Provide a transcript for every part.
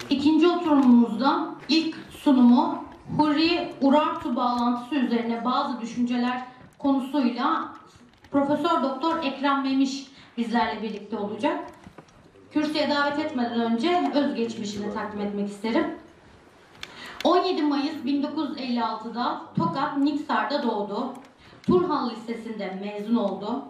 İkinci oturumumuzda ilk sunumu Hurri-Urartu bağlantısı üzerine bazı düşünceler konusuyla Profesör Doktor Ekrem Memiş bizlerle birlikte olacak. Kürsüye davet etmeden önce özgeçmişini takdim etmek isterim. 17 Mayıs 1956'da Tokat Niksar'da doğdu. Turhal Lisesi'nde mezun oldu.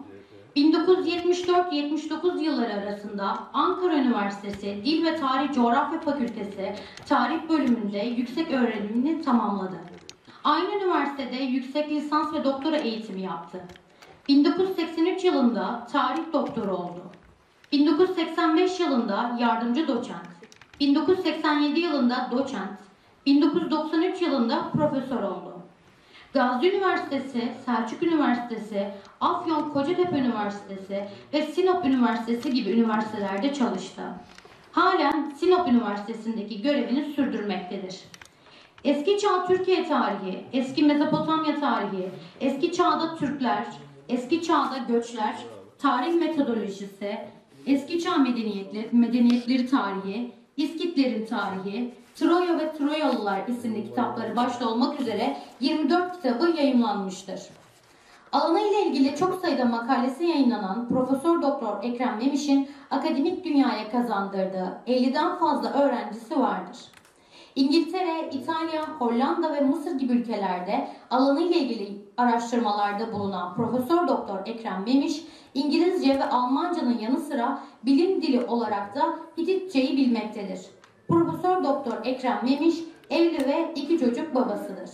1974-79 yılları arasında Ankara Üniversitesi Dil ve Tarih Coğrafya Fakültesi Tarih Bölümünde yüksek öğrenimini tamamladı. Aynı üniversitede yüksek lisans ve doktora eğitimi yaptı. 1983 yılında tarih doktoru oldu. 1985 yılında yardımcı doçent, 1987 yılında doçent, 1993 yılında profesör oldu. Gazi Üniversitesi, Selçuk Üniversitesi, Afyon Kocatepe Üniversitesi ve Sinop Üniversitesi gibi üniversitelerde çalıştı. Halen Sinop Üniversitesi'ndeki görevini sürdürmektedir. Eski Çağ Türkiye tarihi, Eski Mezopotamya tarihi, Eski Çağ'da Türkler, Eski Çağ'da göçler, tarih metodolojisi, Eski Çağ medeniyetleri tarihi, İskitlerin tarihi, Troya ve Troyalılar isimli kitapları başta olmak üzere 24 kitabı yayımlanmıştır. Alanı ile ilgili çok sayıda makalesi yayınlanan Profesör Doktor Ekrem Memiş'in akademik dünyaya kazandırdığı 50'den fazla öğrencisi vardır. İngiltere, İtalya, Hollanda ve Mısır gibi ülkelerde alanı ile ilgili araştırmalarda bulunan Profesör Doktor Ekrem Memiş, İngilizce ve Almancanın yanı sıra bilim dili olarak da Hititçeyi bilmektedir. Profesör Doktor Ekrem Memiş evli ve 2 çocuk babasıdır.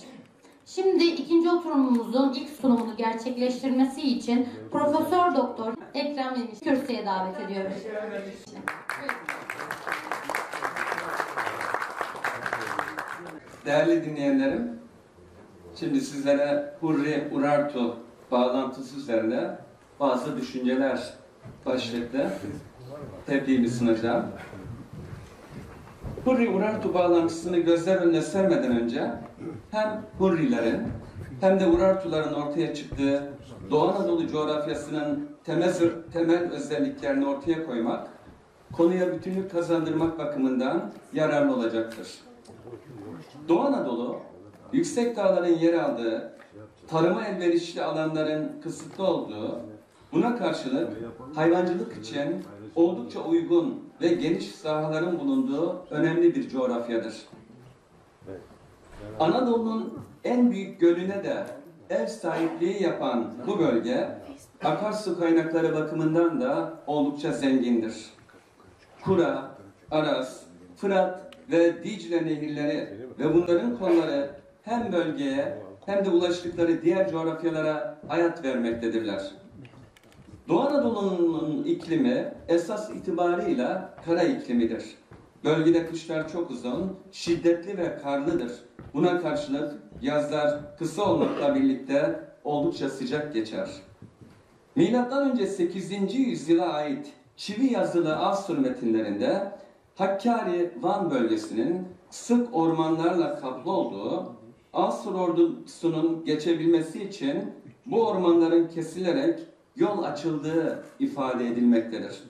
Şimdi ikinci oturumumuzun ilk sunumunu gerçekleştirmesi için Profesör Doktor Ekrem Memiş kürsüye davet ediyoruz. Değerli dinleyenlerim, şimdi sizlere Hurri-Urartu bağlantısı üzerine bazı düşünceler başlıklı tebliğimi sunacağım. Hurri-Urartu bağlantısını gözler önüne sermeden önce hem Hurrilerin hem de Urartuların ortaya çıktığı Doğu Anadolu coğrafyasının temel özelliklerini ortaya koymak, konuya bütünlük kazandırmak bakımından yararlı olacaktır. Doğu Anadolu, yüksek dağların yer aldığı, tarıma elverişli alanların kısıtlı olduğu, buna karşılık hayvancılık için oldukça uygun ve geniş sahaların bulunduğu önemli bir coğrafyadır. Anadolu'nun en büyük gölüne de ev sahipliği yapan bu bölge, akarsu kaynakları bakımından da oldukça zengindir. Kura, Aras, Fırat ve Dicle nehirleri ve bunların kolları hem bölgeye hem de ulaştıkları diğer coğrafyalara hayat vermektedirler. Doğu Anadolu'nun iklimi esas itibarıyla kara iklimidir. Bölgede kışlar çok uzun, şiddetli ve karlıdır. Buna karşılık yazlar kısa olmakla birlikte oldukça sıcak geçer. Milattan önce 8. yüzyıla ait çivi yazılı Asur metinlerinde Hakkari, Van bölgesinin sık ormanlarla kaplı olduğu, Asur ordusunun geçebilmesi için bu ormanların kesilerek yol açıldığı ifade edilmektedir.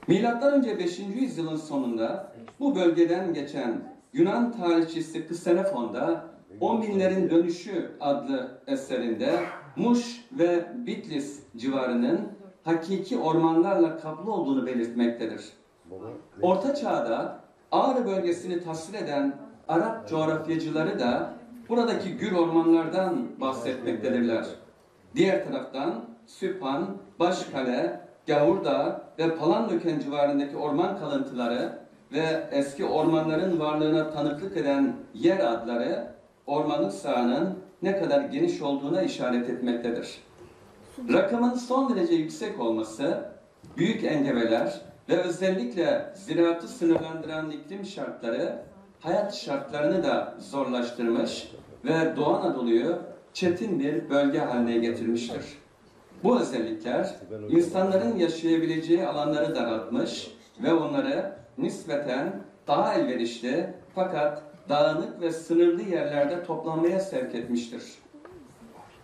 Milattan önce 5. yüzyılın sonunda bu bölgeden geçen Yunan tarihçisi Ksenofon da On Binlerin Dönüşü adlı eserinde Muş ve Bitlis civarının hakiki ormanlarla kaplı olduğunu belirtmektedir. Orta Çağ'da Ağrı bölgesini tasvir eden Arap coğrafyacıları da buradaki gür ormanlardan bahsetmektedirler. Diğer taraftan Süphan, Başkale, Gavurdağ ve Palandöken civarındaki orman kalıntıları ve eski ormanların varlığına tanıklık eden yer adları ormanlık sahanın ne kadar geniş olduğuna işaret etmektedir. Rakamın son derece yüksek olması, büyük engebeler ve özellikle ziraatı sınırlandıran iklim şartları hayat şartlarını da zorlaştırmış ve Doğu Anadolu'yu çetin bir bölge haline getirmiştir. Bu özellikler insanların yaşayabileceği alanları daraltmış ve onları nispeten daha elverişli fakat dağınık ve sınırlı yerlerde toplanmaya sevk etmiştir.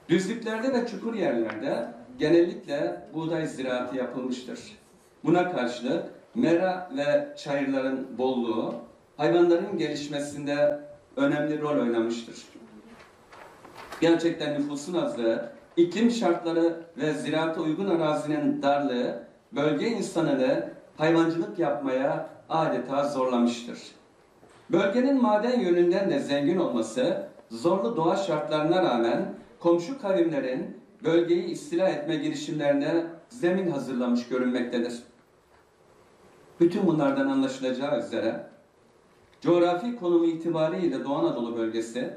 Düzlüklerde ve çukur yerlerde genellikle buğday ziraatı yapılmıştır. Buna karşılık mera ve çayırların bolluğu, hayvanların gelişmesinde önemli rol oynamıştır. Gerçekten nüfusun azlığı, iklim şartları ve ziraate uygun arazinin darlığı, bölge insanını hayvancılık yapmaya adeta zorlamıştır. Bölgenin maden yönünden de zengin olması, zorlu doğa şartlarına rağmen komşu kavimlerin bölgeyi istila etme girişimlerine zemin hazırlamış görünmektedir. Bütün bunlardan anlaşılacağı üzere, coğrafi konumu itibariyle Doğu Anadolu bölgesi,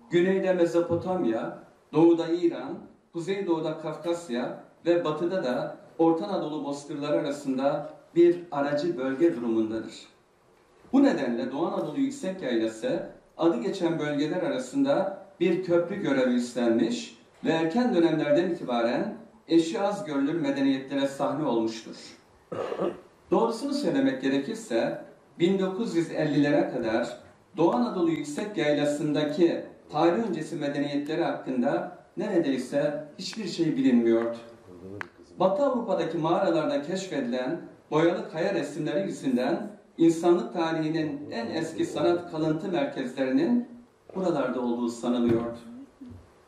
güneyde Mezopotamya, doğuda İran, kuzeydoğuda Kafkasya ve batıda da Orta Anadolu bozkırları arasında bir aracı bölge durumundadır. Bu nedenle Doğu Anadolu Yüksek Yaylası, adı geçen bölgeler arasında bir köprü görevi üstlenmiş ve erken dönemlerden itibaren eşi az görülür medeniyetlere sahne olmuştur. Doğrusunu söylemek gerekirse 1950'lere kadar Doğu Anadolu Yüksek Yaylası'ndaki tarih öncesi medeniyetleri hakkında neredeyse hiçbir şey bilinmiyordu. Batı Avrupa'daki mağaralarda keşfedilen boyalı kaya resimleri yüzünden insanlık tarihinin en eski sanat kalıntı merkezlerinin buralarda olduğu sanılıyordu.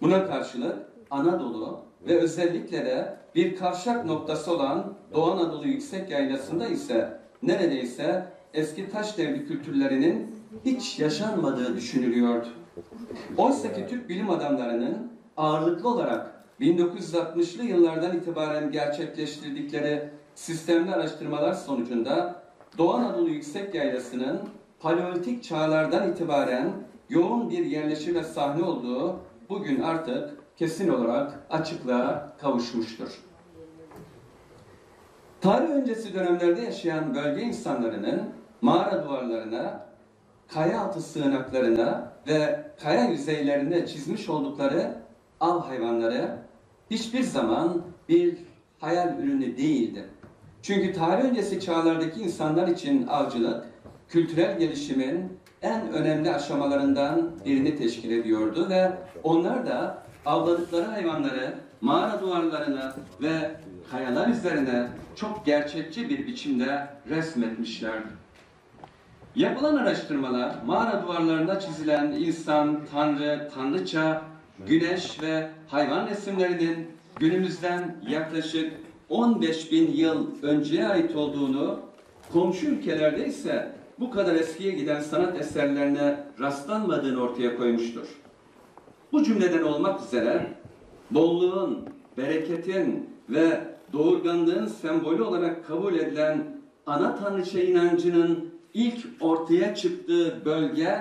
Buna karşılık Anadolu ve özellikle de bir kavşak noktası olan Doğu Anadolu Yüksek Yaylası'nda ise neredeyse eski taş devri kültürlerinin hiç yaşanmadığı düşünülüyordu. Oysa ki Türk bilim adamlarının ağırlıklı olarak 1960'lı yıllardan itibaren gerçekleştirdikleri sistemli araştırmalar sonucunda Doğu Anadolu Yüksek Yaylası'nın Paleolitik çağlardan itibaren yoğun bir yerleşime sahne olduğu bugün artık kesin olarak açıklığa kavuşmuştur. Tarih öncesi dönemlerde yaşayan bölge insanlarının mağara duvarlarına, kaya altı sığınaklarına ve kaya yüzeylerine çizmiş oldukları av hayvanları hiçbir zaman bir hayal ürünü değildi. Çünkü tarih öncesi çağlardaki insanlar için avcılık, kültürel gelişimin en önemli aşamalarından birini teşkil ediyordu ve onlar da avladıkları hayvanları mağara duvarlarına ve kayalar üzerine çok gerçekçi bir biçimde resmetmişlerdi. Yapılan araştırmalar mağara duvarlarında çizilen insan, tanrı, tanrıça, güneş ve hayvan resimlerinin günümüzden yaklaşık 15.000 yıl önceye ait olduğunu, komşu ülkelerde ise bu kadar eskiye giden sanat eserlerine rastlanmadığını ortaya koymuştur. Bu cümleden olmak üzere bolluğun, bereketin ve doğurganlığın sembolü olarak kabul edilen ana tanrıça inancının ilk ortaya çıktığı bölge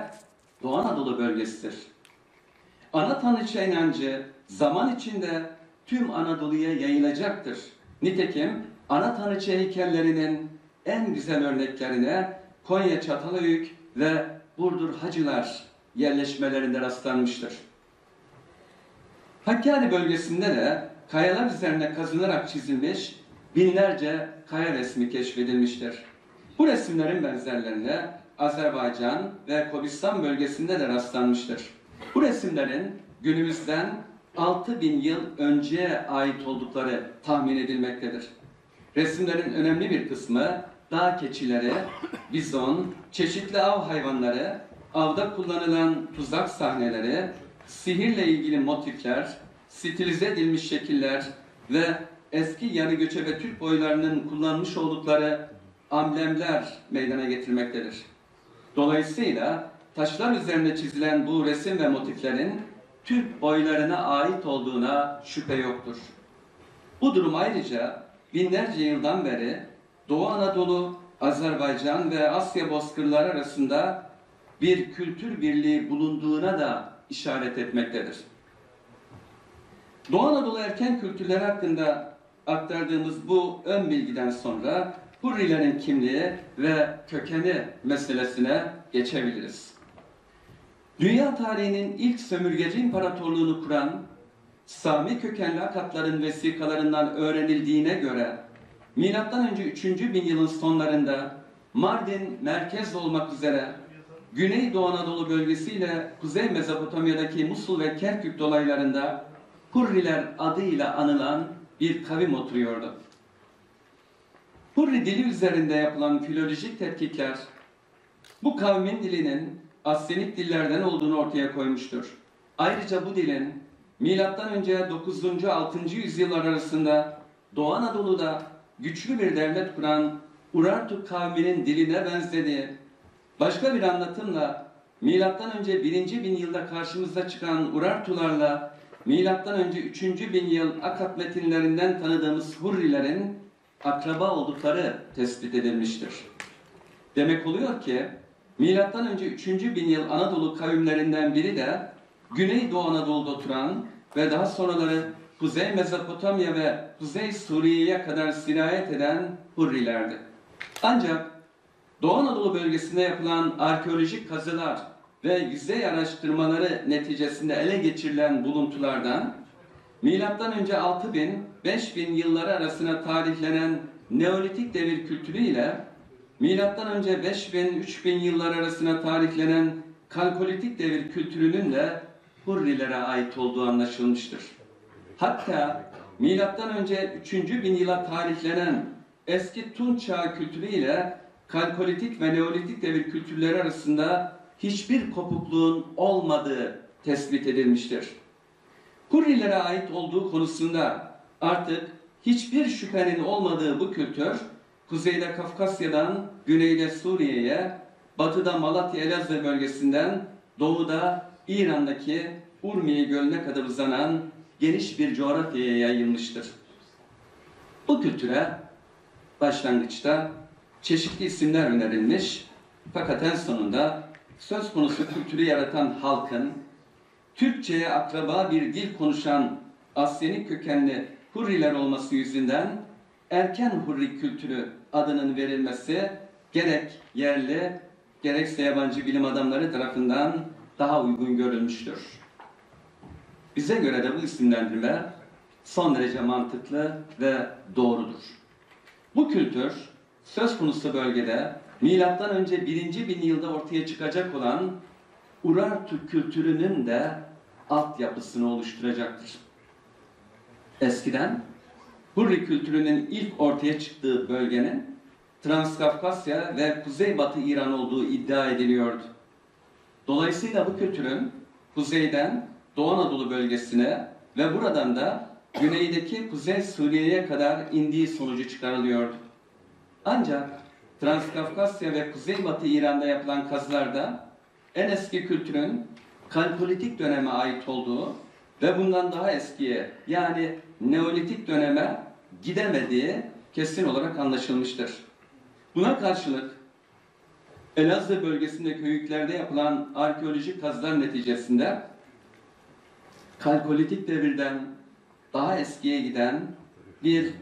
Doğu Anadolu bölgesidir. Ana tanrıça inancı zaman içinde tüm Anadolu'ya yayılacaktır. Nitekim ana tanrıça heykellerinin en güzel örneklerine Konya Çatalhöyük ve Burdur Hacılar yerleşmelerinde rastlanmıştır. Hakkari bölgesinde de kayalar üzerine kazınarak çizilmiş binlerce kaya resmi keşfedilmiştir. Bu resimlerin benzerlerine Azerbaycan ve Kobistan bölgesinde de rastlanmıştır. Bu resimlerin günümüzden 6.000 yıl önceye ait oldukları tahmin edilmektedir. Resimlerin önemli bir kısmı dağ keçileri, bizon, çeşitli av hayvanları, avda kullanılan tuzak sahneleri, sihirle ilgili motifler, stilize edilmiş şekiller ve eski yarı göçebe Türk boylarının kullanmış oldukları amblemler meydana getirmektedir. Dolayısıyla taşlar üzerine çizilen bu resim ve motiflerin Türk boylarına ait olduğuna şüphe yoktur. Bu durum ayrıca binlerce yıldan beri Doğu Anadolu, Azerbaycan ve Asya bozkırları arasında bir kültür birliği bulunduğuna da işaret etmektedir. Doğu Anadolu erken kültürleri hakkında aktardığımız bu ön bilgiden sonra Hurrilerin kimliği ve kökeni meselesine geçebiliriz. Dünya tarihinin ilk sömürgeci imparatorluğunu kuran Sami kökenli Akatların vesikalarından öğrenildiğine göre M.Ö. 3. bin yılın sonlarında Mardin merkez olmak üzere Güney Doğu Anadolu bölgesiyle Kuzey Mezopotamya'daki Musul ve Kerkük dolaylarında Hurriler adıyla anılan bir kavim oturuyordu. Hurri dili üzerinde yapılan filolojik tetkikler, bu kavmin dilinin Asyanik dillerden olduğunu ortaya koymuştur. Ayrıca bu dilin M.Ö. 9. 6. yüzyıllar arasında Doğu Anadolu'da güçlü bir devlet kuran Urartu kavminin diline benzediği, başka bir anlatımla M.Ö. 1. bin yılda karşımıza çıkan Urartularla M.Ö. 3. bin yıl Akat metinlerinden tanıdığımız Hurrilerin akraba oldukları tespit edilmiştir. Demek oluyor ki M.Ö. 3. bin yıl Anadolu kavimlerinden biri de Güneydoğu Anadolu'da oturan ve daha sonraları Kuzey Mezopotamya ve Kuzey Suriye'ye kadar sirayet eden Hurrilerdi. Ancak Doğu Anadolu bölgesinde yapılan arkeolojik kazılar ve yüzey araştırmaları neticesinde ele geçirilen buluntulardan M.Ö. 6000-5000 yılları arasına tarihlenen Neolitik devir kültürü ile M.Ö. 5000-3000 yıllar arasına tarihlenen Kalkolitik devir kültürünün de Hurrilere ait olduğu anlaşılmıştır. Hatta M.Ö. 3. bin yıla tarihlenen eski Tunç Çağı kültürü ile Kalkolitik ve Neolitik devir kültürleri arasında hiçbir kopukluğun olmadığı tespit edilmiştir. Hurrilere ait olduğu konusunda artık hiçbir şüphenin olmadığı bu kültür, kuzeyde Kafkasya'dan güneyde Suriye'ye, batıda Malatya Elazığ bölgesinden, doğuda İran'daki Urmiye Gölü'ne kadar uzanan geniş bir coğrafyaya yayılmıştır. Bu kültüre başlangıçta çeşitli isimler önerilmiş, fakat en sonunda söz konusu kültürü yaratan halkın Türkçe'ye akraba bir dil konuşan Asyanik kökenli Hurriler olması yüzünden erken Hurri kültürü adının verilmesi gerek yerli gerekse yabancı bilim adamları tarafından daha uygun görülmüştür. Bize göre de bu isimlendirme son derece mantıklı ve doğrudur. Bu kültür söz konusu bölgede M.Ö. 1. bin yılda ortaya çıkacak olan Urartu kültürünün de altyapısını oluşturacaktır. Eskiden Hurri kültürünün ilk ortaya çıktığı bölgenin Transkafkasya ve Kuzeybatı İran olduğu iddia ediliyordu. Dolayısıyla bu kültürün kuzeyden Doğu Anadolu bölgesine ve buradan da güneydeki Kuzey Suriye'ye kadar indiği sonucu çıkarılıyordu. Ancak Transkafkasya ve Kuzeybatı İran'da yapılan kazılarda en eski kültürün Kalkolitik döneme ait olduğu ve bundan daha eskiye yani Neolitik döneme gidemediği kesin olarak anlaşılmıştır. Buna karşılık Elazığ bölgesindeki höyüklerde yapılan arkeolojik kazılar neticesinde Kalkolitik devirden daha eskiye giden bir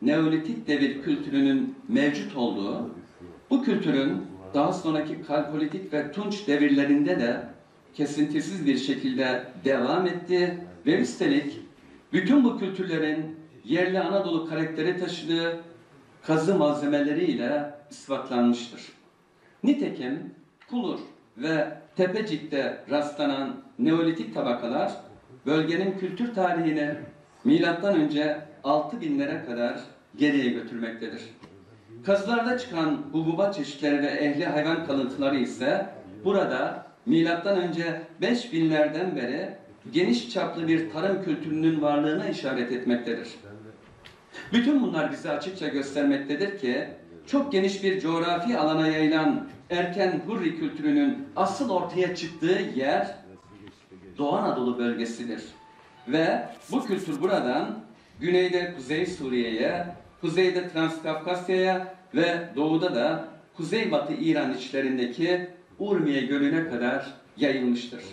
Neolitik devir kültürünün mevcut olduğu, bu kültürün daha sonraki Kalkolitik ve Tunç devirlerinde de kesintisiz bir şekilde devam etti ve üstelik bütün bu kültürlerin yerli Anadolu karakteri taşıdığı kazı malzemeleriyle ispatlanmıştır. Nitekim Kulur ve Tepecik'te rastlanan Neolitik tabakalar bölgenin kültür tarihini M.Ö. 6000'lere kadar geriye götürmektedir. Kazılarda çıkan hububat çeşitleri ve ehli hayvan kalıntıları ise burada M.Ö. 5000'lerden beri geniş çaplı bir tarım kültürünün varlığına işaret etmektedir. Bütün bunlar bize açıkça göstermektedir ki çok geniş bir coğrafi alana yayılan erken Hurri kültürünün asıl ortaya çıktığı yer Doğu Anadolu bölgesidir. Ve bu kültür buradan güneyde Kuzey Suriye'ye, kuzeyde Transkafkasya'ya ve doğuda da Kuzeybatı İran içlerindeki Urmiye Gölü'ne kadar yayılmıştır.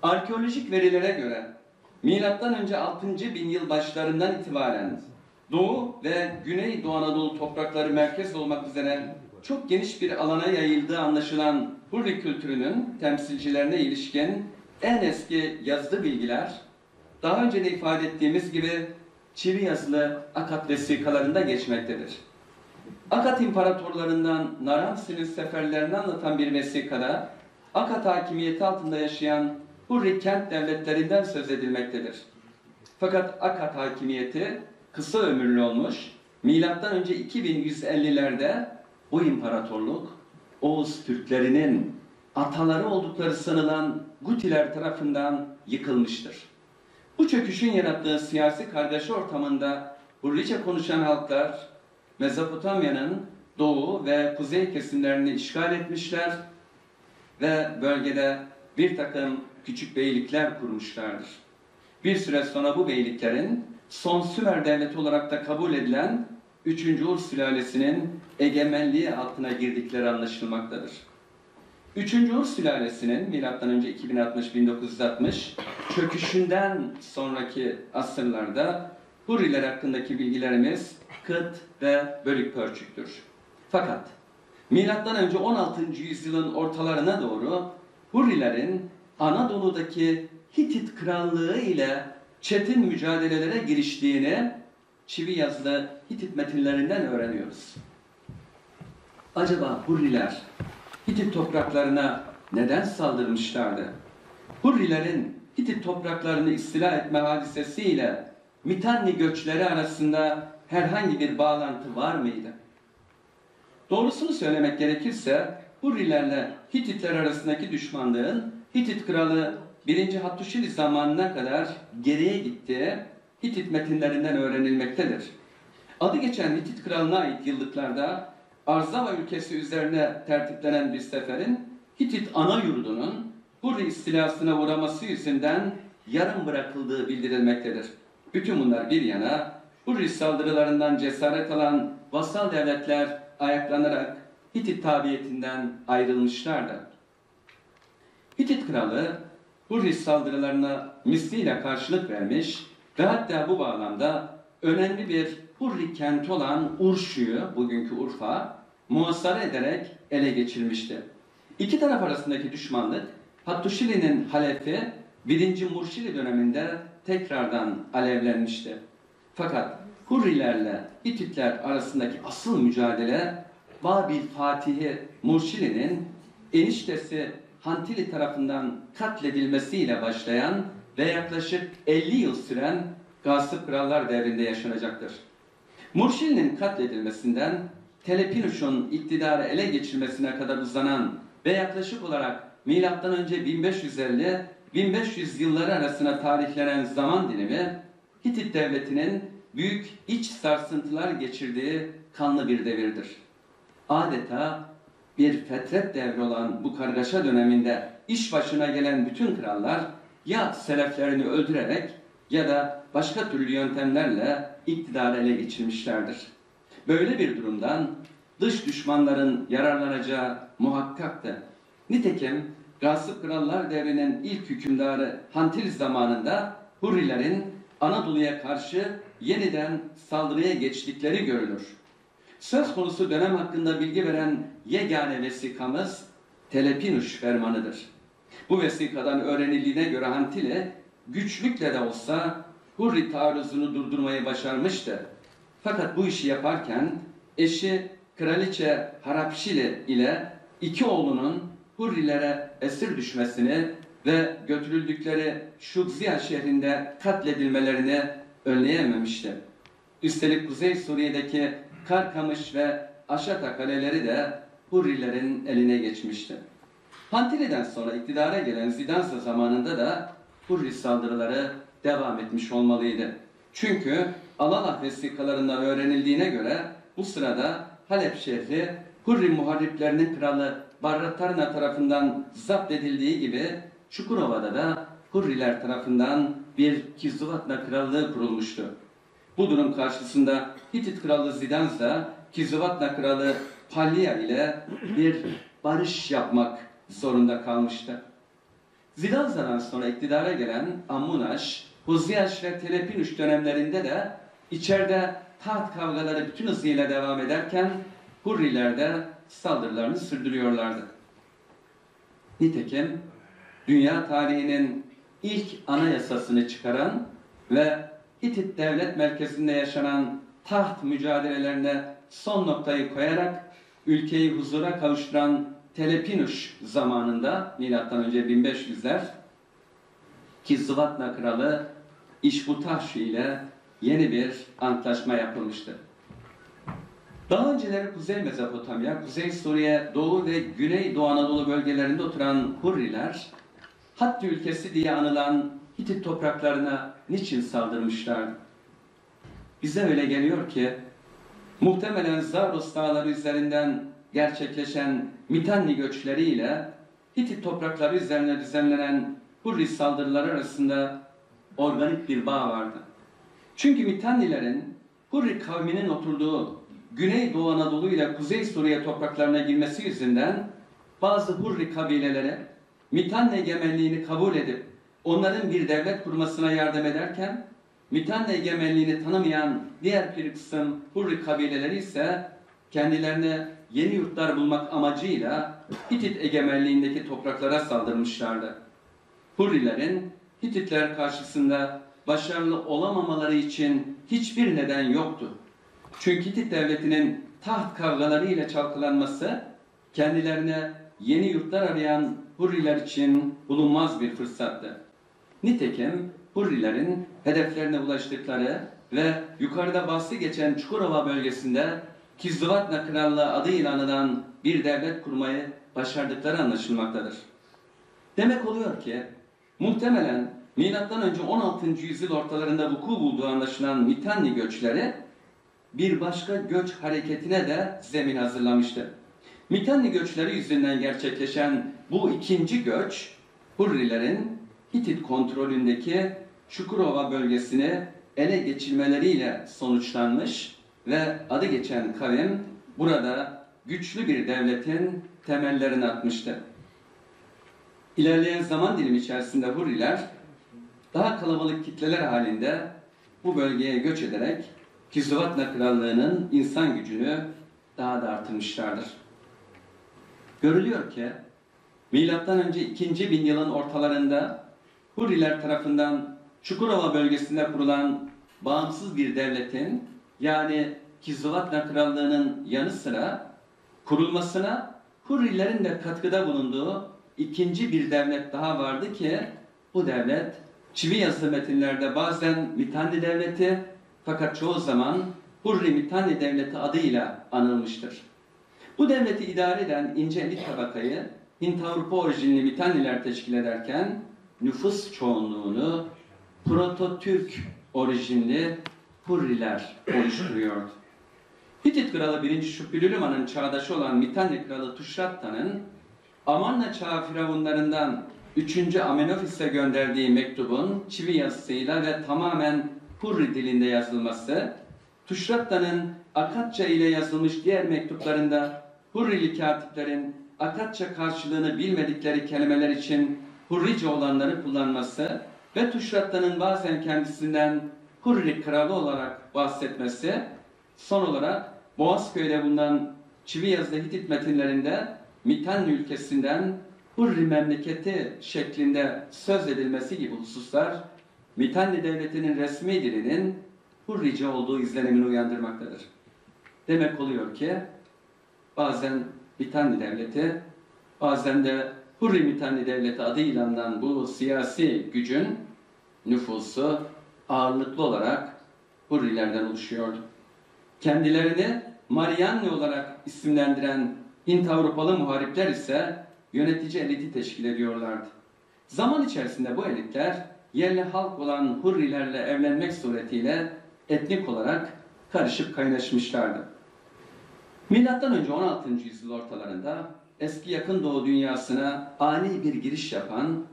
Arkeolojik verilere göre M.Ö. 6. bin yıl başlarından itibaren Doğu ve Güney Doğu Anadolu toprakları merkez olmak üzere çok geniş bir alana yayıldığı anlaşılan Hurri kültürünün temsilcilerine ilişkin en eski yazılı bilgiler, daha önce de ifade ettiğimiz gibi çivi yazılı Akat vesikalarında geçmektedir. Akat imparatorlarından Naramsi'nin seferlerini anlatan bir vesikada Akat hakimiyeti altında yaşayan Hurri kent devletlerinden söz edilmektedir. Fakat Akat hakimiyeti kısa ömürlü olmuş Milattan önce 2150'lerde bu imparatorluk Oğuz Türklerinin ataları oldukları sanılan Gutiler tarafından yıkılmıştır. Bu çöküşün yarattığı siyasi kargaşa ortamında Hurrice konuşan halklar Mezopotamya'nın doğu ve kuzey kesimlerini işgal etmişler ve bölgede bir takım küçük beylikler kurmuşlardır. Bir süre sonra bu beyliklerin son Sümer devleti olarak da kabul edilen 3. Ur sülalesinin egemenliği altına girdikleri anlaşılmaktadır. 3. Ur sülalesinin M.Ö. 2060-1960 çöküşünden sonraki asırlarda Hurriler hakkındaki bilgilerimiz kıt ve bölük pörçüktür. Fakat M.Ö. 16. yüzyılın ortalarına doğru Hurrilerin Anadolu'daki Hitit krallığı ile çetin mücadelelere giriştiğini çivi yazılı Hitit metinlerinden öğreniyoruz. Acaba Hurriler Hitit topraklarına neden saldırmışlardı? Hurrilerin Hitit topraklarını istila etme hadisesiyle Mitanni göçleri arasında herhangi bir bağlantı var mıydı? Doğrusunu söylemek gerekirse Hurrilerle Hititler arasındaki düşmanlığın Hitit kralı 1. Hattuşili zamanına kadar geriye gittiği Hitit metinlerinden öğrenilmektedir. Adı geçen Hitit kralına ait yıllıklarda Arzava ülkesi üzerine tertiplenen bir seferin Hitit ana yurdunun Hurri istilasına uğraması yüzünden yarım bırakıldığı bildirilmektedir. Bütün bunlar bir yana Hurri saldırılarından cesaret alan vasal devletler ayaklanarak Hitit tabiyetinden ayrılmışlardı. Hitit kralı Hurri saldırılarına misliyle karşılık vermiş ve hatta bu bağlamda önemli bir Hurri kenti olan Urşu'yu, bugünkü Urfa, muhasara ederek ele geçirmişti. İki taraf arasındaki düşmanlık Hattuşili'nin halefi 1. Murşili döneminde tekrardan alevlenmişti. Fakat Hurrilerle Hititler arasındaki asıl mücadele Babil Fatihi Murşili'nin eniştesi Hantili tarafından katledilmesiyle başlayan ve yaklaşık 50 yıl süren Gasip Krallar devrinde yaşanacaktır. Murşili'nin katledilmesinden Telepinuş'un iktidarı ele geçirmesine kadar uzanan ve yaklaşık olarak M.Ö. 1550-1500 yılları arasına tarihlenen zaman dilimi Hitit devletinin büyük iç sarsıntılar geçirdiği kanlı bir devirdir. Adeta bir fetret devri olan bu kargaşa döneminde iş başına gelen bütün krallar ya seleflerini öldürerek ya da başka türlü yöntemlerle iktidarı ele geçirmişlerdir. Böyle bir durumdan dış düşmanların yararlanacağı muhakkaktı. Nitekim Gasip Krallar devrinin ilk hükümdarı Hantil zamanında Hurrilerin Anadolu'ya karşı yeniden saldırıya geçtikleri görülür. Söz konusu dönem hakkında bilgi veren yegane vesikamız Telepinuş fermanıdır. Bu vesikadan öğrenildiğine göre Hantile güçlükle de olsa Hurri taarruzunu durdurmayı başarmıştı. Fakat bu işi yaparken eşi Kraliçe Harapşili ile iki oğlunun Hurrilere esir düşmesini ve götürüldükleri Şugziya şehrinde katledilmelerini önleyememişti. Üstelik Kuzey Suriye'deki Karkamış ve Aşata kaleleri de Hurrilerin eline geçmişti. Hantili'den sonra iktidara gelen Zidansa zamanında da Hurri saldırıları devam etmiş olmalıydı. Çünkü Alalah vesikalarından öğrenildiğine göre bu sırada Halep şehri Hurri muharriplerinin kralı Barratarna tarafından zapt edildiği gibi Çukurova'da da Hurriler tarafından bir Kizzuvatna krallığı kurulmuştu. Bu durum karşısında Hitit kralı Zidansa, Kizzuvatna kralı Pallia ile bir barış yapmak zorunda kalmıştı. Zidansa'dan sonra iktidara gelen Ammunaş, Huziyaş ve Telepinuş dönemlerinde de içeride taht kavgaları bütün hızıyla devam ederken Hurriler de saldırılarını sürdürüyorlardı. Nitekim dünya tarihinin ilk anayasasını çıkaran ve Hitit devlet merkezinde yaşanan taht mücadelelerine son noktayı koyarak ülkeyi huzura kavuşturan Telepinuş zamanında M.Ö. 1500'ler Kizzuvatna kralı İşbutaş ile yeni bir antlaşma yapılmıştı. Daha önceleri Kuzey Mezopotamya, Kuzey Suriye, Doğu ve Güney Doğu Anadolu bölgelerinde oturan Hurriler, Hattı ülkesi diye anılan Hitit topraklarına niçin saldırmışlardı? Bize öyle geliyor ki, muhtemelen Zavros dağları üzerinden gerçekleşen Mitanni göçleriyle Hitit toprakları üzerine düzenlenen Hurri saldırıları arasında organik bir bağ vardı. Çünkü Mitannilerin Hurri kavminin oturduğu Güneydoğu Anadolu ile Kuzey Suriye topraklarına girmesi yüzünden bazı Hurri kabileleri Mitanni egemenliğini kabul edip onların bir devlet kurmasına yardım ederken Mitanni egemenliğini tanımayan diğer bir kısım Hurri kabileleri ise kendilerine yeni yurtlar bulmak amacıyla Hitit egemenliğindeki topraklara saldırmışlardı. Hurrilerin Hititler karşısında başarılı olamamaları için hiçbir neden yoktu. Çünkü Hitit devletinin taht kavgaları ile çalkalanması kendilerine yeni yurtlar arayan Hurriler için bulunmaz bir fırsattı. Nitekim Hurrilerin hedeflerine ulaştıkları ve yukarıda bahsi geçen Çukurova bölgesinde Kizzuvatna Krallığı adıyla anılan bir devlet kurmayı başardıkları anlaşılmaktadır. Demek oluyor ki muhtemelen M.Ö. 16. yüzyıl ortalarında vuku bulduğu anlaşılan Mitanni göçleri bir başka göç hareketine de zemin hazırlamıştı. Mitanni göçleri yüzünden gerçekleşen bu ikinci göç, Hurrilerin Hitit kontrolündeki Çukurova bölgesini ele geçirmeleriyle sonuçlanmış ve adı geçen kavim burada güçlü bir devletin temellerini atmıştı. İlerleyen zaman dilimi içerisinde Hurriler daha kalabalık kitleler halinde bu bölgeye göç ederek Kizzuvatna Krallığı'nın insan gücünü daha da artırmışlardır. Görülüyor ki M.Ö. 2. bin yılın ortalarında Hurriler tarafından Çukurova bölgesinde kurulan bağımsız bir devletin yani Kizzuvatna Krallığı'nın yanı sıra kurulmasına Hurrilerin de katkıda bulunduğu ikinci bir devlet daha vardı ki bu devlet çivi yazılı metinlerde bazen Mitanni Devleti fakat çoğu zaman Hurri Mitanni Devleti adıyla anılmıştır. Bu devleti idare eden ince elit tabakayı Hint-Avrupa orijinli Mitanniler teşkil ederken nüfus çoğunluğunu Proto-Türk orijinli Hurriler oluşturuyordu. Hitit kralı 1. Şupilülüman'ın çağdaşı olan Mitanni kralı Tuşratta'nın Amarna çağı firavunlarından 3. Amenofis'e gönderdiği mektubun çivi yazısıyla ve tamamen Hurri dilinde yazılması, Tuşratta'nın Akatça ile yazılmış diğer mektuplarında Hurrili katiplerin Akatça karşılığını bilmedikleri kelimeler için Hurrice olanları kullanması ve Tuşratta'nın bazen kendisinden Hurri kralı olarak bahsetmesi, son olarak Boğazköy'de bulunan çivi yazılı Hitit metinlerinde Mitanni ülkesinden Hurri memleketi şeklinde söz edilmesi gibi hususlar Mitanni devletinin resmi dilinin Hurrice olduğu izlenimini uyandırmaktadır. Demek oluyor ki bazen Mitanni devleti, bazen de Hurri Mitanni devleti adıyla anılan bu siyasi gücün nüfusu ağırlıklı olarak Hurrilerden oluşuyordu. Kendilerini Marianni olarak isimlendiren Hint-Avrupalı muharipler ise yönetici eliti teşkil ediyorlardı. Zaman içerisinde bu elitler yerli halk olan Hurrilerle evlenmek suretiyle etnik olarak karışıp kaynaşmışlardı. M.Ö. 16. yüzyıl ortalarında eski yakın doğu dünyasına ani bir giriş yapan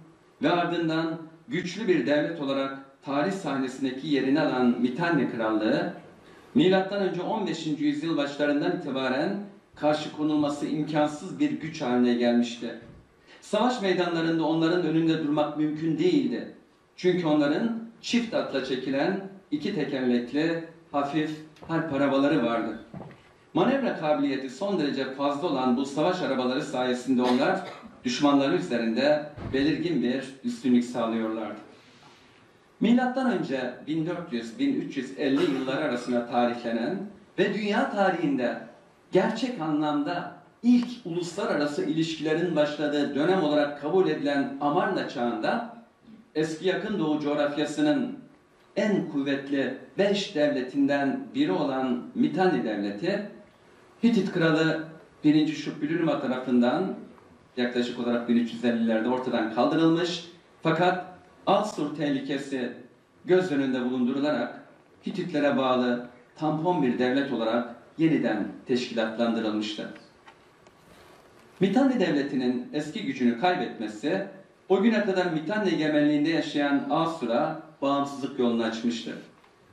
ve ardından güçlü bir devlet olarak tarih sahnesindeki yerini alan Mitanni Krallığı, M.Ö. 15. yüzyıl başlarından itibaren karşı konulması imkansız bir güç haline gelmişti. Savaş meydanlarında onların önünde durmak mümkün değildi. Çünkü onların çift atla çekilen iki tekerlekli hafif harp arabaları vardı. Manevra kabiliyeti son derece fazla olan bu savaş arabaları sayesinde onlar düşmanları üzerinde belirgin bir üstünlük sağlıyorlardı. Milattan önce 1400-1350 yılları arasında tarihlenen ve dünya tarihinde gerçek anlamda ilk uluslararası ilişkilerin başladığı dönem olarak kabul edilen Amarna çağında eski yakın doğu coğrafyasının en kuvvetli 5 devletinden biri olan Mitanni devleti Hitit kralı 1. Şupbülülma tarafından yaklaşık olarak 1350'lerde ortadan kaldırılmış, fakat Asur tehlikesi göz önünde bulundurularak Hititlere bağlı tampon bir devlet olarak yeniden teşkilatlandırılmıştı. Mitanni devletinin eski gücünü kaybetmesi, o güne kadar Mitanni egemenliğinde yaşayan Asur'a bağımsızlık yolunu açmıştır.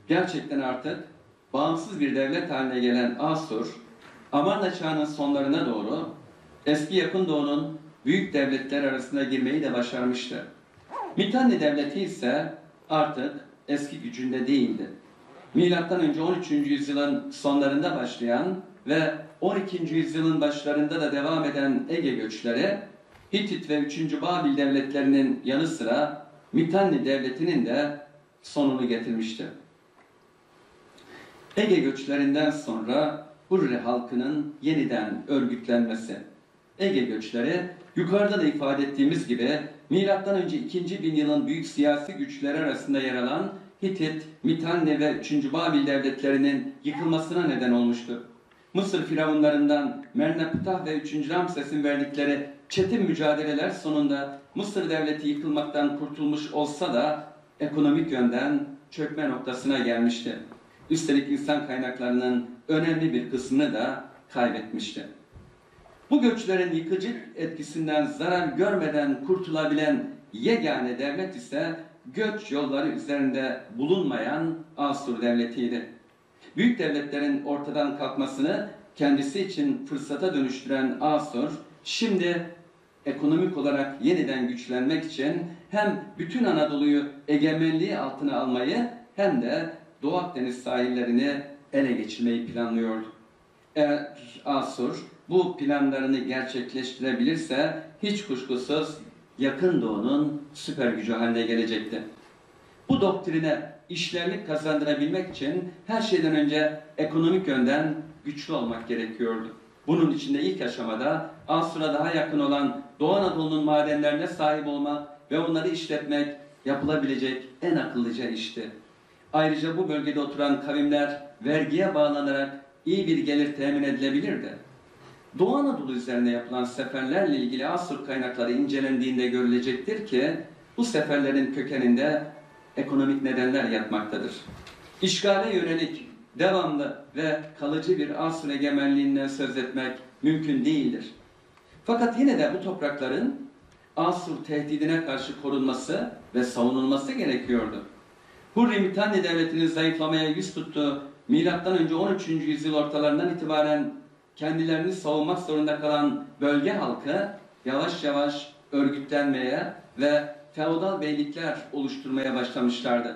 Gerçekten artık bağımsız bir devlet haline gelen Asur, Amarna çağının sonlarına doğru eski Yakın Doğu'nun büyük devletler arasına girmeyi de başarmıştı. Mitanni devleti ise artık eski gücünde değildi. Milattan önce 13. yüzyılın sonlarında başlayan ve 12. yüzyılın başlarında da devam eden Ege göçleri, Hitit ve 3. Babil devletlerinin yanı sıra Mitanni devletinin de sonunu getirmişti. Ege göçlerinden sonra Hurri halkının yeniden örgütlenmesi. Ege göçleri, yukarıda da ifade ettiğimiz gibi milattan önce 2. bin yılın büyük siyasi güçleri arasında yer alan Hitit, Mitanni ve 3. Babil devletlerinin yıkılmasına neden olmuştu. Mısır firavunlarından Merneptah ve 3. Ramses'in verdikleri çetin mücadeleler sonunda Mısır devleti yıkılmaktan kurtulmuş olsa da ekonomik yönden çökme noktasına gelmişti. Üstelik insan kaynaklarının önemli bir kısmını da kaybetmişti. Bu göçlerin yıkıcı etkisinden zarar görmeden kurtulabilen yegane devlet ise göç yolları üzerinde bulunmayan Asur devletiydi. Büyük devletlerin ortadan kalkmasını kendisi için fırsata dönüştüren Asur, şimdi ekonomik olarak yeniden güçlenmek için hem bütün Anadolu'yu egemenliği altına almayı hem de Doğu Akdeniz sahillerini ele geçirmeyi planlıyordu. Eğer Asur bu planlarını gerçekleştirebilirse hiç kuşkusuz Yakın Doğu'nun süper gücü haline gelecekti. Bu doktrine işlerlik kazandırabilmek için her şeyden önce ekonomik yönden güçlü olmak gerekiyordu. Bunun için de ilk aşamada Asur'a daha yakın olan Doğu Anadolu'nun madenlerine sahip olmak ve onları işletmek yapılabilecek en akıllıca işti. Ayrıca bu bölgede oturan kavimler vergiye bağlanarak iyi bir gelir temin edilebilirdi. Doğu Anadolu üzerine yapılan seferlerle ilgili Asur kaynakları incelendiğinde görülecektir ki bu seferlerin kökeninde ekonomik nedenler yatmaktadır. İşgale yönelik devamlı ve kalıcı bir Asur egemenliğinden söz etmek mümkün değildir. Fakat yine de bu toprakların Asur tehdidine karşı korunması ve savunulması gerekiyordu. Hurri Mitanni devletinin zayıflamaya yüz tuttuğu milattan önce 13. yüzyıl ortalarından itibaren kendilerini savunmak zorunda kalan bölge halkı yavaş yavaş örgütlenmeye ve feodal beylikler oluşturmaya başlamışlardı.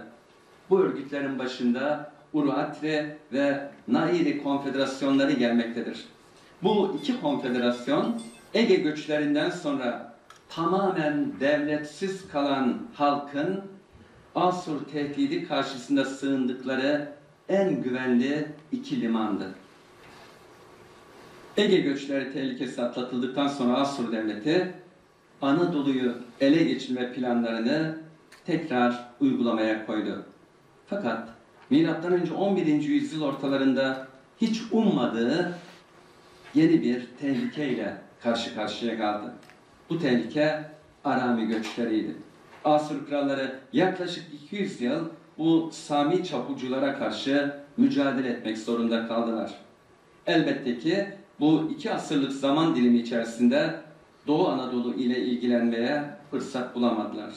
Bu örgütlerin başında Uruatri ve Nairi konfederasyonları gelmektedir. Bu iki konfederasyon Ege göçlerinden sonra tamamen devletsiz kalan halkın Asur tehdidi karşısında sığındıkları en güvenli iki limandı. Ege göçleri tehlikesi atlatıldıktan sonra Asur devleti Anadolu'yu ele geçirme planlarını tekrar uygulamaya koydu. Fakat milattan önce 11. yüzyıl ortalarında hiç ummadığı yeni bir tehlikeyle karşı karşıya kaldı. Bu tehlike Arami göçleriydi. Asur kralları yaklaşık 200 yıl bu Sami çapulculara karşı mücadele etmek zorunda kaldılar. Elbette ki bu 2 asırlık zaman dilimi içerisinde Doğu Anadolu ile ilgilenmeye fırsat bulamadılar.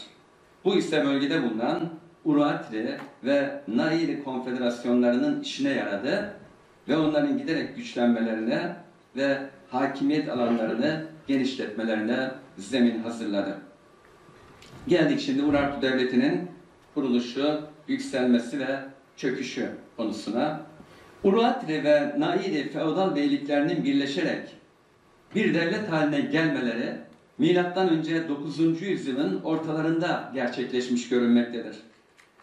Bu ise bölgede bulunan Uruatri ve Nairi konfederasyonlarının işine yaradı ve onların giderek güçlenmelerine ve hakimiyet alanlarını genişletmelerine zemin hazırladı. Geldik şimdi Urartu Devleti'nin kuruluşu, yükselmesi ve çöküşü konusuna. Uruatri ve Nairi feodal beyliklerinin birleşerek bir devlet haline gelmeleri milattan önce 9. yüzyılın ortalarında gerçekleşmiş görünmektedir.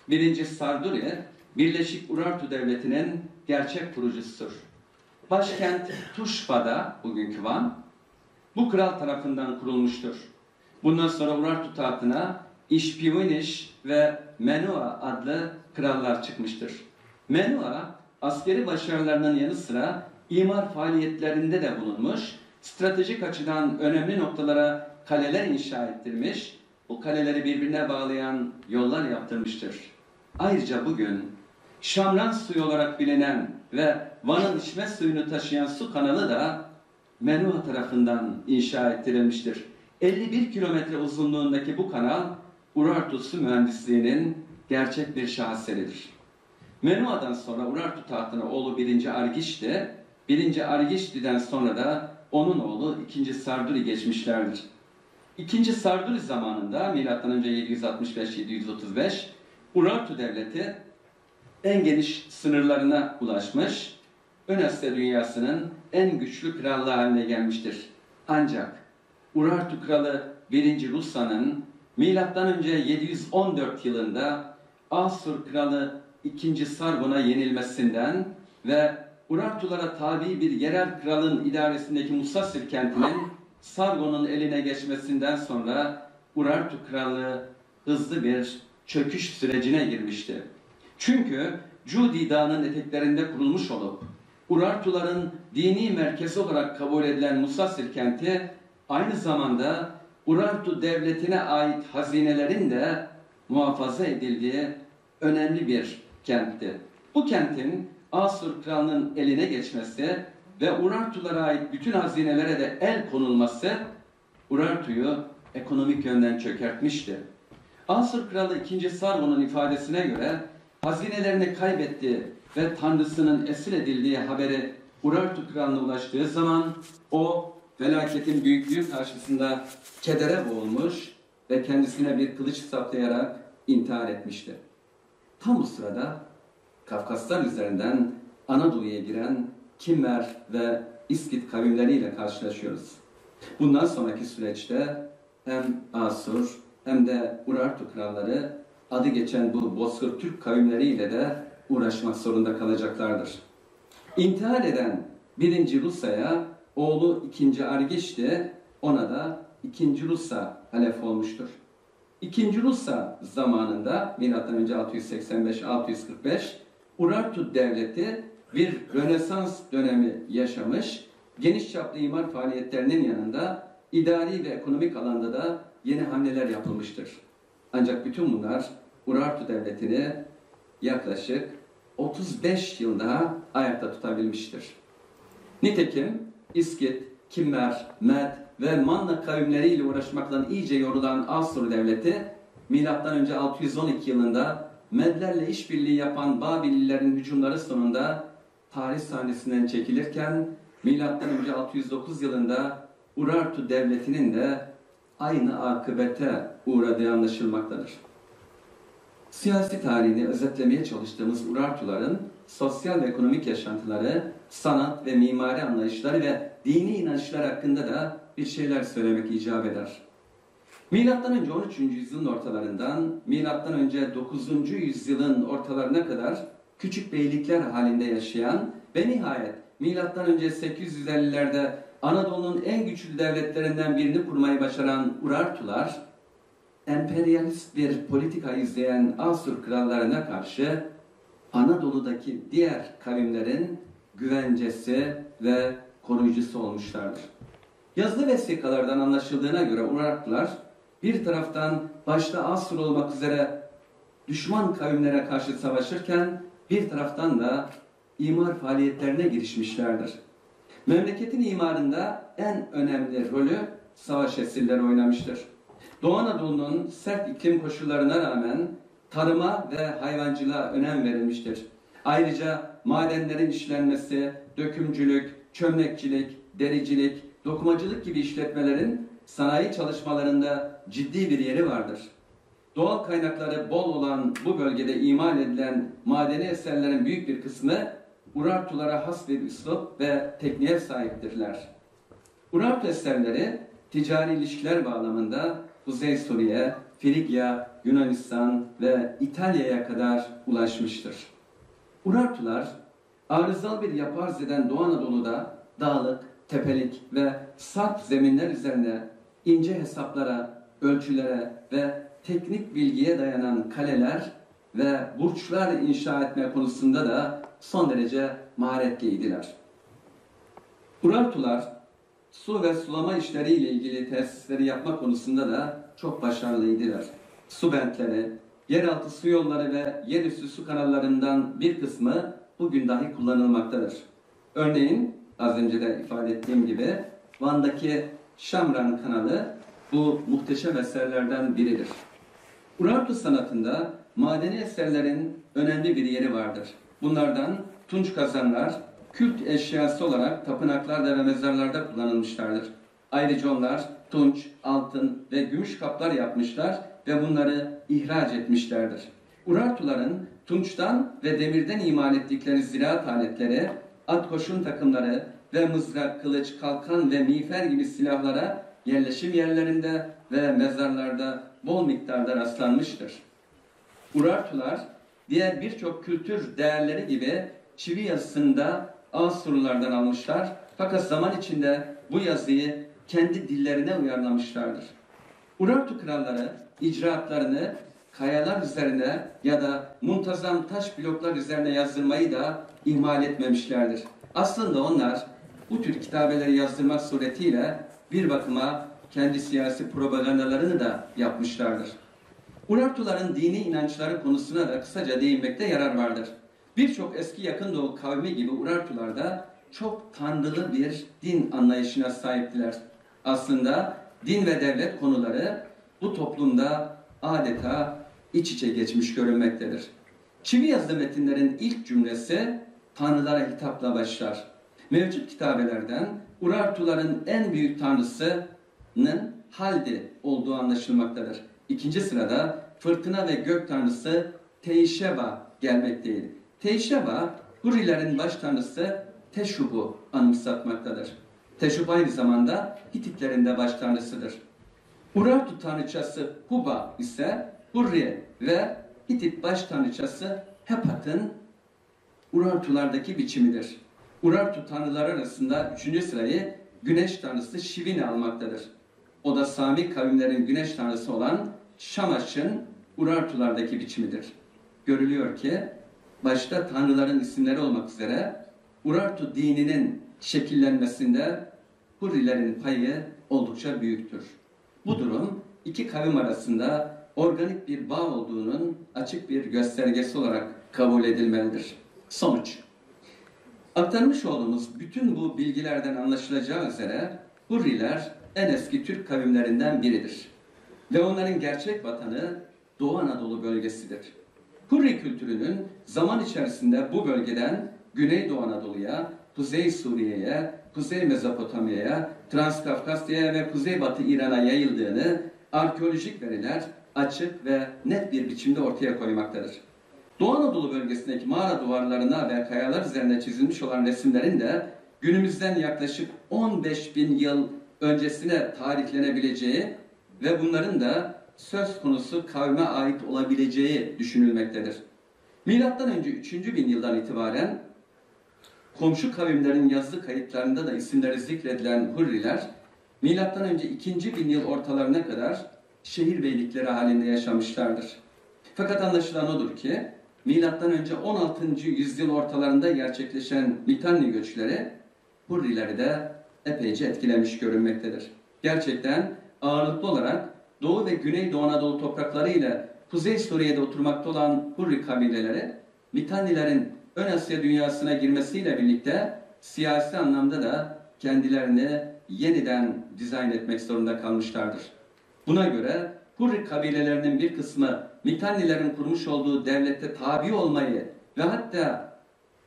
1. Sarduri, Birleşik Urartu Devleti'nin gerçek kurucusudur. Başkent Tuşba'da, bugünkü Van, bu kral tarafından kurulmuştur. Bundan sonra Urartu tahtına İşpiviniş ve Menua adlı krallar çıkmıştır. Menua, askeri başarılarının yanı sıra imar faaliyetlerinde de bulunmuş, stratejik açıdan önemli noktalara kaleler inşa ettirmiş, bu kaleleri birbirine bağlayan yollar yaptırmıştır. Ayrıca bugün Şamran suyu olarak bilinen ve Van'ın içme suyunu taşıyan su kanalı da Menua tarafından inşa ettirilmiştir. 51 kilometre uzunluğundaki bu kanal Urartu su mühendisliğinin gerçek bir şaheseridir. Menua'dan sonra Urartu tahtına oğlu 1. Argişti, 1. Argişti'den sonra da onun oğlu 2. Sarduri geçmişlerdir. 2. Sarduri zamanında M.Ö. 765-735 Urartu devleti en geniş sınırlarına ulaşmış, Ön Asya dünyasının en güçlü krallığı haline gelmiştir. Ancak Urartu kralı 1. Rusa'nın M.Ö. 714 yılında Asur kralı 2. Sargon'a yenilmesinden ve Urartulara tabi bir yerel kralın idaresindeki Musasir kentinin Sargon'un eline geçmesinden sonra Urartu krallığı hızlı bir çöküş sürecine girmişti. Çünkü Cudi Dağı'nın eteklerinde kurulmuş olup Urartuların dini merkezi olarak kabul edilen Musasir kenti aynı zamanda Urartu devletine ait hazinelerin de muhafaza edildiği önemli bir kentti. Bu kentin Asur kralının eline geçmesi ve Urartulara ait bütün hazinelere de el konulması Urartu'yu ekonomik yönden çökertmişti. Asur kralı 2. Sargon'un ifadesine göre hazinelerini kaybetti ve tanrısının esir edildiği haberi Urartu kralına ulaştığı zaman o felaketin büyüklüğü karşısında kedere boğulmuş ve kendisine bir kılıç saplayarak intihar etmişti. Tam bu sırada Kafkaslar üzerinden Anadolu'ya giren Kimmer ve İskit kavimleriyle karşılaşıyoruz. Bundan sonraki süreçte hem Asur hem de Urartu kralları adı geçen bu Bozkır Türk kavimleriyle de uğraşmak zorunda kalacaklardır. İntihar eden 1. Rusa'ya oğlu 2. Argişti, ona da 2. Rusa halef olmuştur. 2. Rusa zamanında M.Ö. 685-645 Urartu devleti bir Rönesans dönemi yaşamış, geniş çaplı imar faaliyetlerinin yanında idari ve ekonomik alanda da yeni hamleler yapılmıştır. Ancak bütün bunlar Urartu devletini yaklaşık 35 yıl daha ayakta tutabilmiştir. Nitekim İskit, Kimmer, Med ve Manna kavimleriyle uğraşmakla iyice yorulan Asur devleti M.Ö. 612 yılında Medlerle işbirliği yapan Babililerin hücumları sonunda tarih sahnesinden çekilirken M.Ö. 609 yılında Urartu devletinin de aynı akıbete uğradığı anlaşılmaktadır. Siyasi tarihini özetlemeye çalıştığımız Urartuların sosyal ve ekonomik yaşantıları, sanat ve mimari anlayışları ve dini inançlar hakkında da bir şeyler söylemek icap eder. Milattan önce 13. yüzyılın ortalarından milattan önce 9. yüzyılın ortalarına kadar küçük beylikler halinde yaşayan ve nihayet milattan önce 850'lerde Anadolu'nun en güçlü devletlerinden birini kurmayı başaran Urartular, emperyalist bir politika izleyen Asur krallarına karşı Anadolu'daki diğer kavimlerin güvencesi ve koruyucusu olmuşlardır. Yazılı vesikalardan anlaşıldığına göre Urartular bir taraftan başta Asur olmak üzere düşman kavimlere karşı savaşırken bir taraftan da imar faaliyetlerine girişmişlerdir. Memleketin imarında en önemli rolü savaş esirleri oynamıştır. Doğu Anadolu'nun sert iklim koşullarına rağmen tarıma ve hayvancılığa önem verilmiştir. Ayrıca madenlerin işlenmesi, dökümcülük, çömlekçilik, dericilik, dokumacılık gibi işletmelerin sanayi çalışmalarında ciddi bir yeri vardır. Doğal kaynakları bol olan bu bölgede imal edilen madeni eserlerin büyük bir kısmı Urartulara has bir üslup ve tekniğe sahiptirler. Urartu eserleri ticari ilişkiler bağlamında Kuzey Suriye, Frigya, Yunanistan ve İtalya'ya kadar ulaşmıştır. Urartular, arızal bir yapı arz eden Doğu Anadolu'da dağlık, tepelik ve sarp zeminler üzerine ince hesaplara, ölçülere ve teknik bilgiye dayanan kaleler ve burçlar inşa etme konusunda da son derece maharetliydiler. Urartular su ve sulama işleriyle ilgili tesisleri yapma konusunda da çok başarılıydılar. Su bentleri, yeraltı su yolları ve yerüstü su kanallarından bir kısmı bugün dahi kullanılmaktadır. Örneğin az önce de ifade ettiğim gibi Van'daki Şamran kanalı bu muhteşem eserlerden biridir. Urartu sanatında madeni eserlerin önemli bir yeri vardır. Bunlardan tunç kazanlar, kült eşyası olarak tapınaklarda ve mezarlarda kullanılmışlardır. Ayrıca onlar tunç, altın ve gümüş kaplar yapmışlar ve bunları ihraç etmişlerdir. Urartuların tunçtan ve demirden imal ettikleri ziraat aletleri, at koşun takımları ve mızrak, kılıç, kalkan ve miğfer gibi silahlara yerleşim yerlerinde ve mezarlarda bol miktarda rastlanmıştır. Urartular diğer birçok kültür değerleri gibi çivi yazısında Asurlulardan almışlar fakat zaman içinde bu yazıyı kendi dillerine uyarlamışlardır. Urartu kralları icraatlarını kayalar üzerine ya da muntazam taş bloklar üzerine yazdırmayı da ihmal etmemişlerdir. Aslında onlar bu tür kitabeleri yazdırmak suretiyle bir bakıma kendi siyasi propagandalarını da yapmışlardır. Urartuların dini inançları konusuna da kısaca değinmekte yarar vardır. Birçok eski yakın doğu kavmi gibi Urartular da çok tanrılı bir din anlayışına sahiptiler. Aslında din ve devlet konuları bu toplumda adeta iç içe geçmiş görünmektedir. Çivi yazılı metinlerin ilk cümlesi tanrılara hitapla başlar. Mevcut kitabelerden Urartuların en büyük tanrısının Haldi olduğu anlaşılmaktadır. İkinci sırada fırtına ve gök tanrısı Teişeba gelmektedir. Teişeba, Hurrilerin baş tanrısı Teşub'u anımsatmaktadır. Teşub aynı zamanda Hititlerin de baş tanrısıdır. Urartu tanrıçası Huba ise Hurri ve Hitit baş tanrıçası Hepat'ın Urartulardaki biçimidir. Urartu tanrıları arasında 3. sırayı güneş tanrısı Şivini almaktadır. O da Sami kavimlerin güneş tanrısı olan Şamaş'ın Urartulardaki biçimidir. Görülüyor ki başta tanrıların isimleri olmak üzere Urartu dininin şekillenmesinde Hurrilerin payı oldukça büyüktür. Bu durum iki kavim arasında organik bir bağ olduğunun açık bir göstergesi olarak kabul edilmelidir. Sonuç. Aktarmış olduğumuz bütün bu bilgilerden anlaşılacağı üzere Hurriler en eski Türk kavimlerinden biridir. Ve onların gerçek vatanı Doğu Anadolu bölgesidir. Hurri kültürünün zaman içerisinde bu bölgeden Güneydoğu Anadolu'ya, Kuzey Suriye'ye, Kuzey Mezopotamya'ya, Transkafkasya'ya ve Kuzeybatı İran'a yayıldığını arkeolojik veriler açık ve net bir biçimde ortaya koymaktadır. Doğu Anadolu bölgesindeki mağara duvarlarına ve kayalar üzerinde çizilmiş olan resimlerin de günümüzden yaklaşık 15.000 yıl öncesine tarihlenebileceği ve bunların da söz konusu kavme ait olabileceği düşünülmektedir. Milattan önce 3. bin yıldan itibaren komşu kavimlerin yazılı kayıtlarında da isimleri zikredilen Hurriler, milattan önce 2. bin yıl ortalarına kadar şehir beylikleri halinde yaşamışlardır. Fakat anlaşılan odur ki milattan önce 16. yüzyıl ortalarında gerçekleşen Mitanni göçleri Hurrileri de epeyce etkilemiş görünmektedir. Gerçekten ağırlıklı olarak Doğu ve Güneydoğu Anadolu toprakları ile Kuzey Suriye'de oturmakta olan Hurri kabileleri Mitannilerin Ön Asya dünyasına girmesiyle birlikte siyasi anlamda da kendilerini yeniden dizayn etmek zorunda kalmışlardır. Buna göre Hurri kabilelerinin bir kısmı Mitannilerin kurmuş olduğu devlette tabi olmayı ve hatta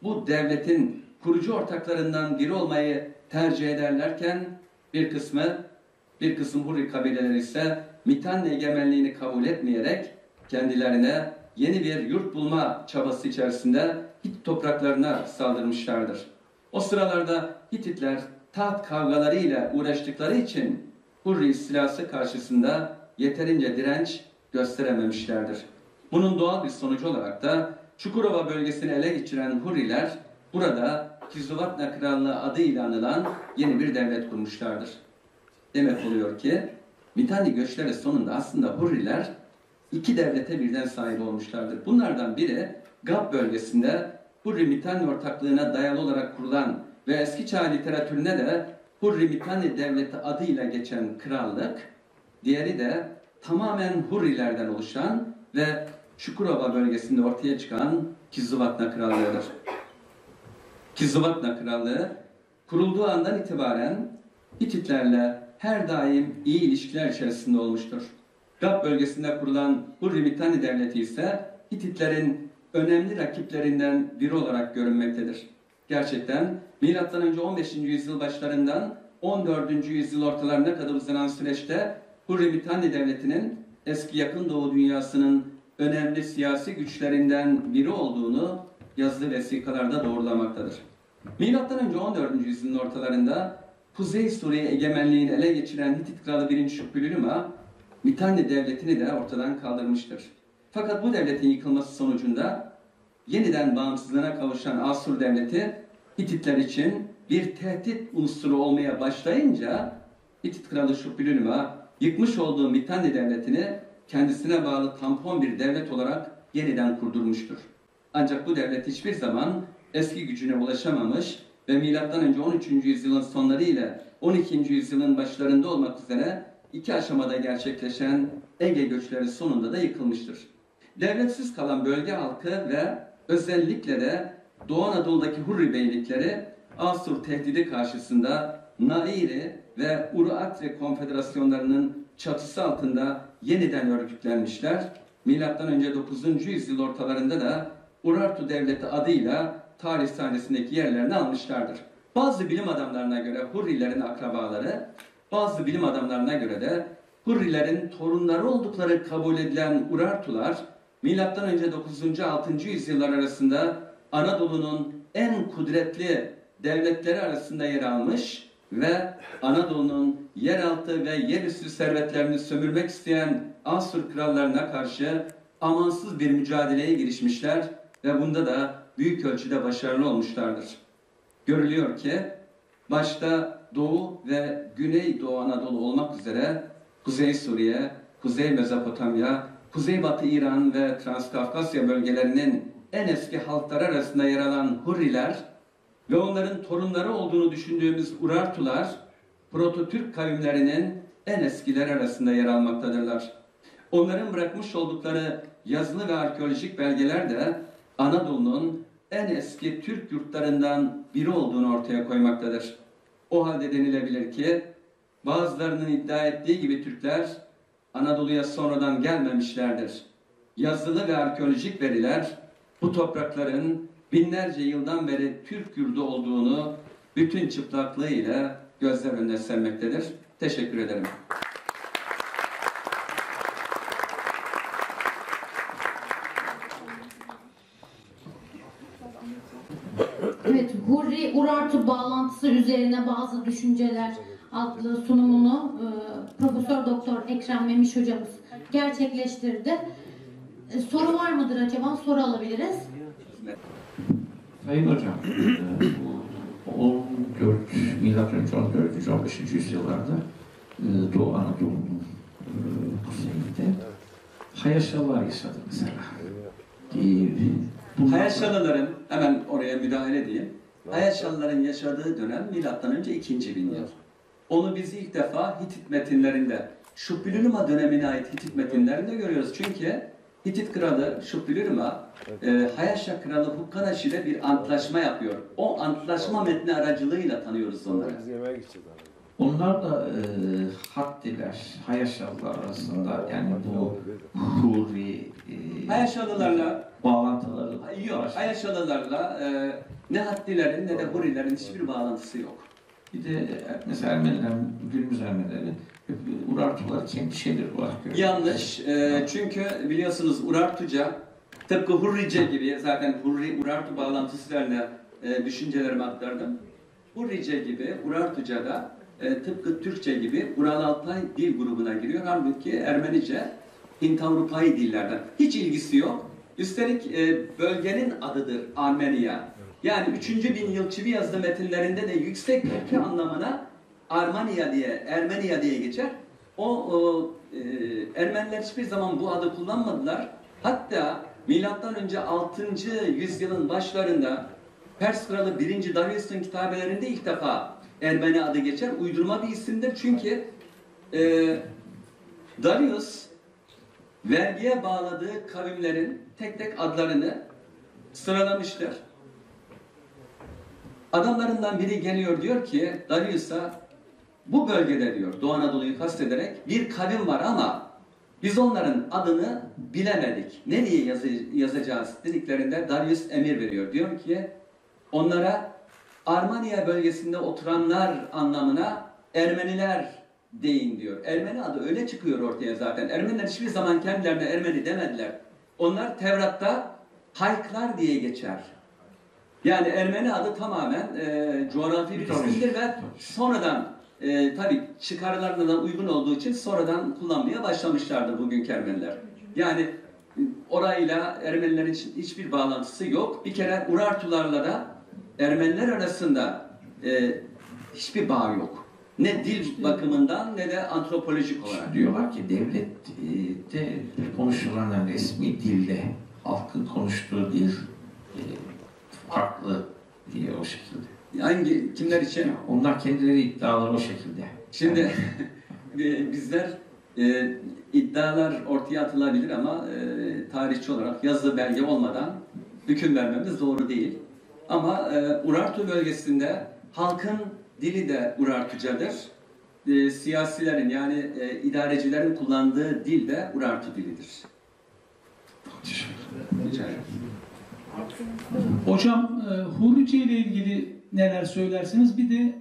bu devletin kurucu ortaklarından biri olmayı tercih ederlerken bir kısım Hurri kabileleri ise Mitanni egemenliğini kabul etmeyerek kendilerine yeni bir yurt bulma çabası içerisinde Hit topraklarına saldırmışlardır. O sıralarda Hititler taht kavgalarıyla uğraştıkları için Hurri istilası karşısında yeterince direnç gösterememişlerdir. Bunun doğal bir sonucu olarak da Çukurova bölgesini ele geçiren Hurriler burada Kizuvatna Krallığı adıyla anılan yeni bir devlet kurmuşlardır. Demek oluyor ki Mitanni göçleri sonunda aslında Hurriler iki devlete birden sahip olmuşlardır. Bunlardan biri Gap bölgesinde Hurri Mitanni ortaklığına dayalı olarak kurulan ve eski çağ literatürüne de Hurri Mitanni Devleti adıyla geçen krallık, diğeri de tamamen Hurrilerden oluşan ve Çukurova bölgesinde ortaya çıkan Kizzuvatna Krallığı'dır. Kizzuvatna Krallığı kurulduğu andan itibaren Hititlerle her daim iyi ilişkiler içerisinde olmuştur. Gap bölgesinde kurulan Hurri Mitanni Devleti ise Hititlerin önemli rakiplerinden biri olarak görünmektedir. Gerçekten M.Ö. 15. yüzyıl başlarından 14. yüzyıl ortalarına kadar uzanan süreçte Hurri Mitanni Devleti'nin eski yakın doğu dünyasının önemli siyasi güçlerinden biri olduğunu yazılı vesikalarda doğrulamaktadır. M.Ö. 14. yüzyılın ortalarında Kuzey Suriye egemenliğini ele geçiren Hitit kralı 1. Şupilülüma, Mitanni Devleti'ni de ortadan kaldırmıştır. Fakat bu devletin yıkılması sonucunda yeniden bağımsızlığına kavuşan Asur Devleti Hititler için bir tehdit unsuru olmaya başlayınca Hitit kralı Şupilülüma yıkmış olduğu Mitanni Devleti'ni kendisine bağlı tampon bir devlet olarak yeniden kurdurmuştur. Ancak bu devlet hiçbir zaman eski gücüne ulaşamamış ve M.Ö. 13. yüzyılın sonları ile 12. yüzyılın başlarında olmak üzere iki aşamada gerçekleşen Ege göçleri sonunda da yıkılmıştır. Devletsiz kalan bölge halkı ve özellikle de Doğu Anadolu'daki Hurri beylikleri Asur tehdidi karşısında Nairi ve Uru-Atri konfederasyonlarının çatısı altında yeniden örgütlenmişler. M.Ö. 9. yüzyıl ortalarında da Urartu Devleti adıyla tarih sahnesindeki yerlerini almışlardır. Bazı bilim adamlarına göre Hurrilerin akrabaları, bazı bilim adamlarına göre de Hurrilerin torunları oldukları kabul edilen Urartular, M.Ö. 9. 6. yüzyıllar arasında Anadolu'nun en kudretli devletleri arasında yer almış ve Anadolu'nun yeraltı ve yerüstü servetlerini sömürmek isteyen Asur krallarına karşı amansız bir mücadeleye girişmişler ve bunda da büyük ölçüde başarılı olmuşlardır. Görülüyor ki başta Doğu ve Güneydoğu Anadolu olmak üzere Kuzey Suriye, Kuzey Mezopotamya, Kuzeybatı İran ve Transkafkasya bölgelerinin en eski halkları arasında yer alan Hurriler ve onların torunları olduğunu düşündüğümüz Urartular, Proto-Türk kavimlerinin en eskileri arasında yer almaktadırlar. Onların bırakmış oldukları yazılı ve arkeolojik belgeler de Anadolu'nun en eski Türk yurtlarından biri olduğunu ortaya koymaktadır. O halde denilebilir ki bazılarının iddia ettiği gibi Türkler Anadolu'ya sonradan gelmemişlerdir. Yazılı ve arkeolojik veriler bu toprakların binlerce yıldan beri Türk yurdu olduğunu bütün çıplaklığıyla gözler önüne sermektedir. Teşekkür ederim. Evet, Hurri-Urartu bağlantısı üzerine bazı düşünceler adlı sunumunu Profesör Doktor Ekrem Memiş hocamız gerçekleştirdi. Soru var mıdır acaba? Soru alabiliriz. Sayın Hocam, M.Ö. 14. 15. yüzyıllarda Doğu Anadolu'nun kuzeyinde Hayaşalılar yaşadı mesela. Hayaşalıların, hemen oraya müdahale edeyim. Hayaşalıların yaşadığı dönem M.Ö. 2. bin yıl. Onu biz ilk defa Hitit metinlerinde, Şupilülüma dönemine ait Hitit metinlerinde görüyoruz. Çünkü Hitit kralı Şupilülüma, Hayaşa kralı Hukkanaş ile bir antlaşma yapıyor. O antlaşma metni aracılığıyla tanıyoruz onları. Onlar da Hattiler, Hayaşalılar arasında yani bu Hurri Hayaşalılarla bağlantıları yok. Hayaşalılarla ne Hattilerin ne de Hurrilerin hiçbir bağlantısı yok. Bir de mesela Ermeniler, günümüz Ermenileri Urartular kendi şeyleri olarak görüyor. Yanlış. Çünkü biliyorsunuz Urartuca tıpkı Hurrice gibi, zaten Hurri-Urartu bağlantısıyla düşüncelerimi aktardım. Hurrice gibi Urartuca da tıpkı Türkçe gibi Ural-Altay dil grubuna giriyor. Halbuki Ermenice Hint-Avrupa'yı dillerden. Hiç ilgisi yok. Üstelik bölgenin adıdır Armenia. Yani 3. bin yıl çivi yazılı metinlerinde de yüksek ülke anlamına Ermenia diye geçer. Ermeniler hiçbir zaman bu adı kullanmadılar. Hatta M.Ö. 6. yüzyılın başlarında Pers kralı 1. Darius'un kitabelerinde ilk defa Ermeni adı geçer. Uydurma bir isimdir çünkü Darius vergiye bağladığı kavimlerin tek tek adlarını sıralamıştır. Adamlarından biri geliyor diyor ki Darius'a, bu bölgede diyor, Doğu Anadolu'yu kastederek bir kavim var ama biz onların adını bilemedik. Nereye yazacağız dediklerinde Darius emir veriyor. Diyor ki onlara Armanya bölgesinde oturanlar anlamına Ermeniler deyin diyor. Ermeni adı öyle çıkıyor ortaya zaten. Ermeniler hiçbir zaman kendilerine Ermeni demediler. Onlar Tevrat'ta Hayklar diye geçer. Yani Ermeni adı tamamen coğrafi bir isimdir ve sonradan tabii çıkarlarına uygun olduğu için sonradan kullanmaya başlamışlardır bugünkü Ermeniler. Yani orayla Ermenilerin hiçbir bağlantısı yok. Bir kere Urartularla da Ermeniler arasında hiçbir bağ yok. Ne dil bakımından ne de antropolojik olarak. Diyorlar ki devlette konuşulan resmi dilde halkın konuştuğu dil farklı diye o şekilde. Hangi, kimler için? Onlar kendileri iddiaları o şekilde. Şimdi bizler iddialar ortaya atılabilir ama tarihçi olarak yazılı belge olmadan hüküm vermemiz doğru değil. Ama Urartu bölgesinde halkın dili de Urartucadır. Siyasilerin yani idarecilerin kullandığı dil de Urartu dilidir. Rica ederim. Hocam Hurice ile ilgili neler söylersiniz? Bir de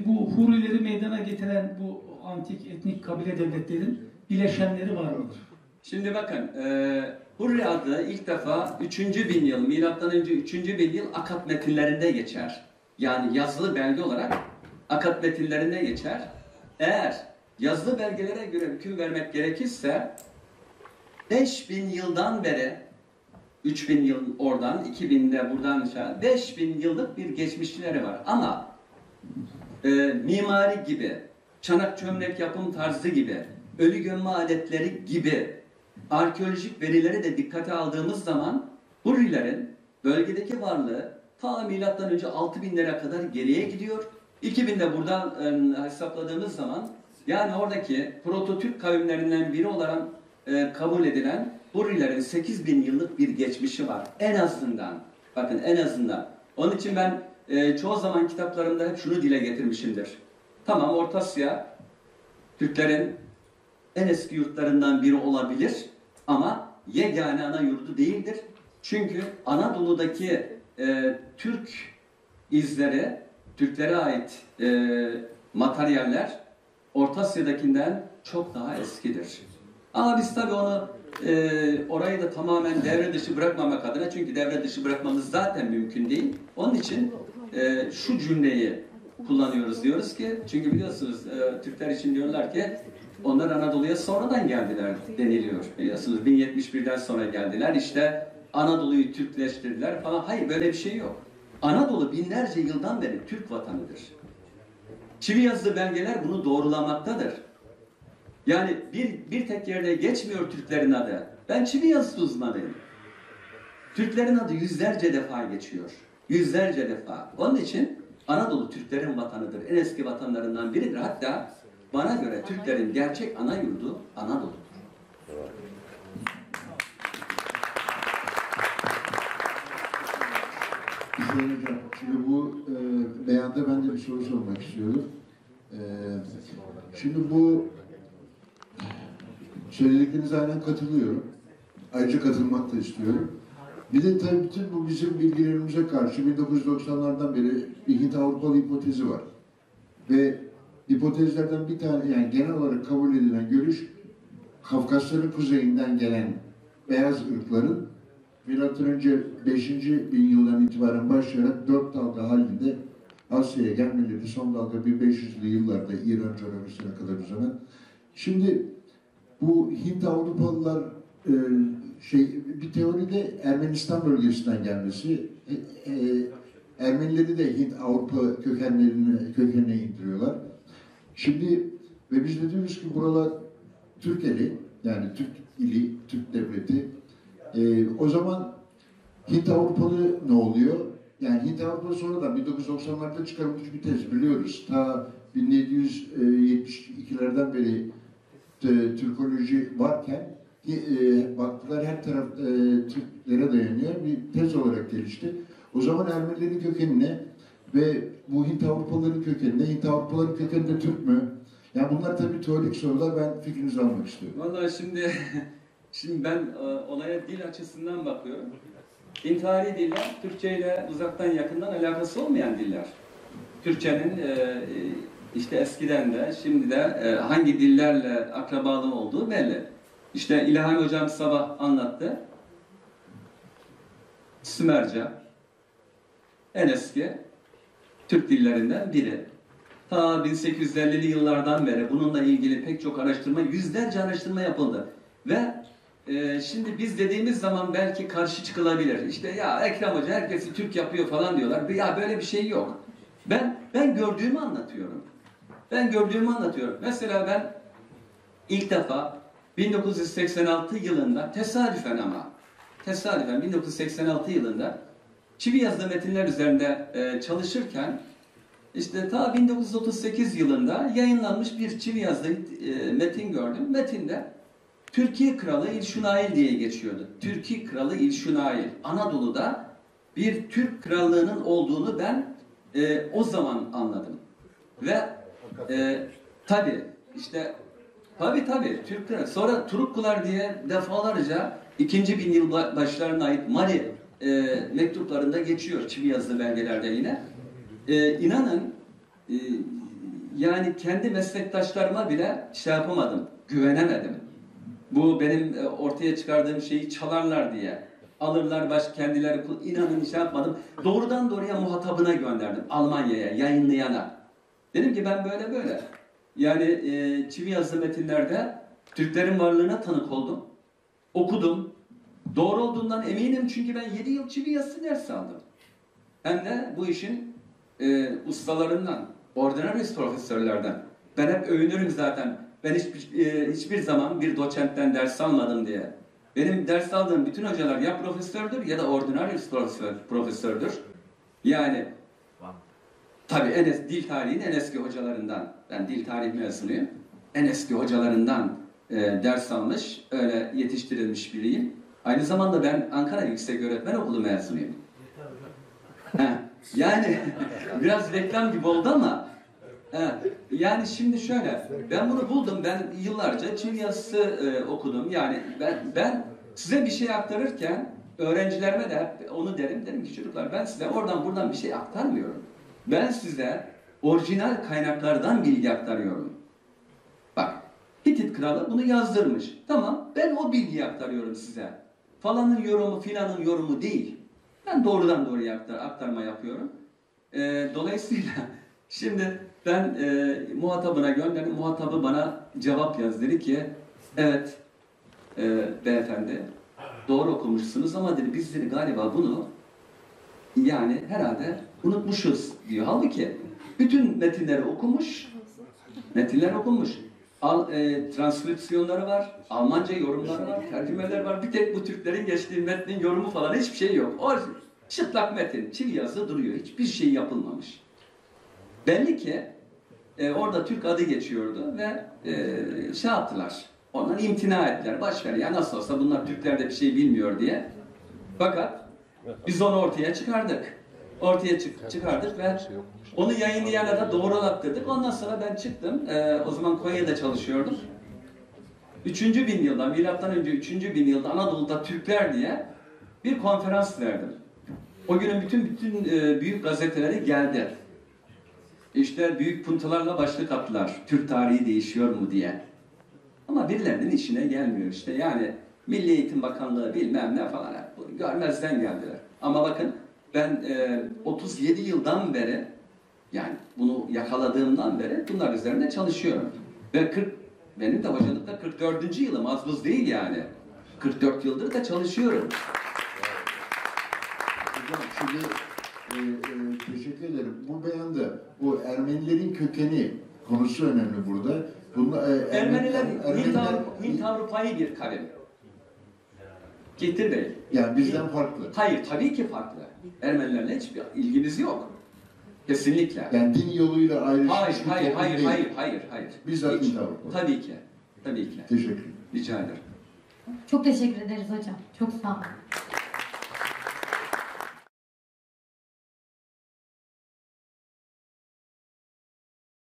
bu Hurileri meydana getiren bu antik etnik kabile devletlerin bileşenleri var mıdır? Şimdi bakın, Hurri adı ilk defa 3. bin yıl, milattan önce 3. bin yıl Akkad metinlerinde geçer. Yani yazılı belge olarak Akkad metinlerinde geçer. Eğer yazılı belgelere göre hüküm vermek gerekirse 5000 yıldan beri 3000 yıl oradan, 2000'de buradan 5000 yıllık bir geçmişleri var. Ama mimari gibi, çanak çömlek yapım tarzı gibi, ölü gömme adetleri gibi arkeolojik verileri de dikkate aldığımız zaman Hurrilerin bölgedeki varlığı ta milattan önce 6000'lere kadar geriye gidiyor. 2000'de buradan hesapladığımız zaman yani oradaki Proto-Türk kavimlerinden biri olan kabul edilen Hurrilerin 8000 yıllık bir geçmişi var. En azından. Bakın en azından. Onun için ben çoğu zaman kitaplarımda hep şunu dile getirmişimdir. Tamam, Orta Asya Türklerin en eski yurtlarından biri olabilir ama yegane ana yurdu değildir. Çünkü Anadolu'daki Türk izleri, Türklere ait materyaller Orta Asya'dakinden çok daha eskidir. Ama biz tabii onu orayı da tamamen devre dışı bırakmamak adına, çünkü devre dışı bırakmamız zaten mümkün değil. Onun için şu cümleyi kullanıyoruz, diyoruz ki, çünkü biliyorsunuz Türkler için diyorlar ki onlar Anadolu'ya sonradan geldiler deniliyor. Biliyorsunuz 1071'den sonra geldiler, işte Anadolu'yu Türkleştirdiler falan. Hayır, böyle bir şey yok. Anadolu binlerce yıldan beri Türk vatanıdır. Çivi yazılı belgeler bunu doğrulamaktadır. Yani bir tek yerde geçmiyor Türklerin adı. Ben çivi yazısı uzmanıyım. Türklerin adı yüzlerce defa geçiyor. Yüzlerce defa. Onun için Anadolu Türklerin vatanıdır. En eski vatanlarından biridir. Hatta bana göre Türklerin gerçek ana yurdu Anadolu'dur. Şimdi bu beyanda ben de bir soru sormak istiyorum. Şimdi bu söylediklerinize aynen katılıyorum. Ayrıca katılmak da istiyorum. Bir de tabii bütün bu bizim bilgilerimize karşı 1990'lardan beri bir Hint-Avrupalı hipotezi var. Ve hipotezlerden bir tane, yani genel olarak kabul edilen görüş, Kafkasların kuzeyinden gelen beyaz ırkların milattan önce 5. bin yıldan itibaren başlayarak 4 dalga halinde Asya'ya gelmeleri, son dalga 1500'lü yıllarda İran coğrafyasına kadar uzanan. Şimdi bu Hint-Avrupalılar bir teoride Ermenistan bölgesinden gelmesi, Ermenileri de Hint-Avrupa kökenine indiriyorlar. Şimdi ve biz de diyoruz ki buralar Türk eli, yani Türk ili, Türk devleti. O zaman Hint-Avrupalı ne oluyor? Yani Hint Avrupa sonradan 1990'larda çıkarılmış bir tez biliyoruz. Ta 1772'lerden beri Türkoloji varken baktılar her taraf Türklere dayanıyor. Bir tez olarak gelişti. O zaman Ermenilerin kökenine ve bu Hint Avrupalıların kökenine, Hint Avrupalıların kökeninde Türk mü? Yani bunlar tabii teorik sorular. Ben fikrinizi almak istiyorum. Vallahi şimdi ben olaya dil açısından bakıyorum. İntihari diller, Türkçe ile uzaktan yakından alakası olmayan diller. Türkçenin işte eskiden de şimdi de hangi dillerle akrabalığı olduğu belli. İşte İlhami Hocam sabah anlattı. Sümerce en eski Türk dillerinden biri. Ta 1850'li yıllardan beri bununla ilgili pek çok araştırma, yüzlerce araştırma yapıldı. Ve şimdi biz dediğimiz zaman belki karşı çıkılabilir. İşte ya Ekrem Hoca herkesi Türk yapıyor falan diyorlar. Ya böyle bir şey yok. Ben gördüğümü anlatıyorum. Ben gördüğümü anlatıyorum. Mesela ben ilk defa 1986 yılında tesadüfen 1986 yılında çivi yazılı metinler üzerinde çalışırken işte ta 1938 yılında yayınlanmış bir çivi yazılı metin gördüm. Metinde Türkiye Kralı İlşunail diye geçiyordu. Türkiye Kralı İlşunail. Anadolu'da bir Türk krallığının olduğunu ben o zaman anladım. Ve tabii Türk kralı. Sonra Turukkular diye defalarca 2. bin yıl başlarına ait Mali mektuplarında geçiyor çivi yazılı belgelerde yine. İnanın yani kendi meslektaşlarıma bile şey yapamadım, güvenemedim. Bu benim ortaya çıkardığım şeyi çalarlar diye. Alırlar kendileri, inanın şey yapmadım. Doğrudan doğruya muhatabına gönderdim. Almanya'ya, yayınlayana. Dedim ki ben böyle. Yani çivi yazılı metinlerde Türklerin varlığına tanık oldum. Okudum. Doğru olduğundan eminim çünkü ben 7 yıl çivi yazısı ders aldım. Hem de bu işin ustalarından, ordinaris profesörlerden. Ben hep övünürüm zaten. Ben hiçbir zaman bir doçentten ders almadım diye. Benim ders aldığım bütün hocalar ya profesördür ya da ordinaris profesördür. Yani tabii dil tarihinin en eski hocalarından, ben dil tarihi mezunuyum. En eski hocalarından ders almış, öyle yetiştirilmiş biriyim. Aynı zamanda ben Ankara Yükseköğretmen Okulu mezunuyum. Yani biraz reklam gibi oldu ama yani şimdi şöyle, ben bunu buldum, ben yıllarca çivi yazısı okudum. Yani ben size bir şey aktarırken öğrencilerime de hep onu derim ki çocuklar ben size oradan buradan bir şey aktarmıyorum. Ben size orijinal kaynaklardan bilgi aktarıyorum. Bak, Hitit kralı bunu yazdırmış. Tamam, ben o bilgiyi aktarıyorum size. Falanın yorumu filanın yorumu değil. Ben doğrudan doğruya aktarma yapıyorum. Dolayısıyla şimdi ben muhatabına gönderdim. Muhatabı bana cevap yaz. Dedi ki evet beyefendi doğru okumuşsunuz ama dedi biz dedi galiba bunu yani herhalde unutmuşuz diyor. Halbuki bütün metinleri okumuş. Metinler okunmuş. Transkripsiyonları var, Almanca yorumları var, tercümeler var. Bir tek bu Türklerin geçtiği metnin yorumu falan hiçbir şey yok. O çıplak metin, çivi yazı duruyor. Hiçbir şey yapılmamış. Belli ki orada Türk adı geçiyordu ve şey yaptılar. Ondan imtina ettiler. Başver ya nasıl olsa bunlar Türkler de bir şey bilmiyor diye. Fakat biz onu ortaya çıkardık. Çıkardık ve onu yayınlayana da doğrulattırdık. Ondan sonra ben çıktım. O zaman Konya'da çalışıyordum. 3. bin yılda, milattan önce 3. bin yılda Anadolu'da Türkler diye bir konferans verdim. O günün bütün büyük gazeteleri geldi. İşte büyük puntolarla başlık attılar. Türk tarihi değişiyor mu diye. Ama birilerinin işine gelmiyor işte. Yani Milli Eğitim Bakanlığı bilmem ne falan. Bunu görmezden geldiler. Ama bakın ben 37 yıldan beri yani bunu yakaladığımdan beri bunlar üzerinde çalışıyorum. Ve benim de hocalıkta 44. yılım az buz değil yani. 44 yıldır da çalışıyorum. Hocam şimdi teşekkür ederim. Bu beyanda bu Ermenilerin kökeni konusu önemli burada. Ermeniler Hint Avrupa'yı bir kavim. Kihtir Bey. Yani bizden farklı. Hayır, tabii ki farklı. Ermenilerle hiçbir ilgimiz yok. Kesinlikle. Yani din yoluyla ayrışmış Hayır, bir toplum değil. hayır. Bizzat Hiç. Hint Avrupa. Tabii ki. Teşekkür ederim. Rica ederim. Çok teşekkür ederiz hocam. Çok sağ olun.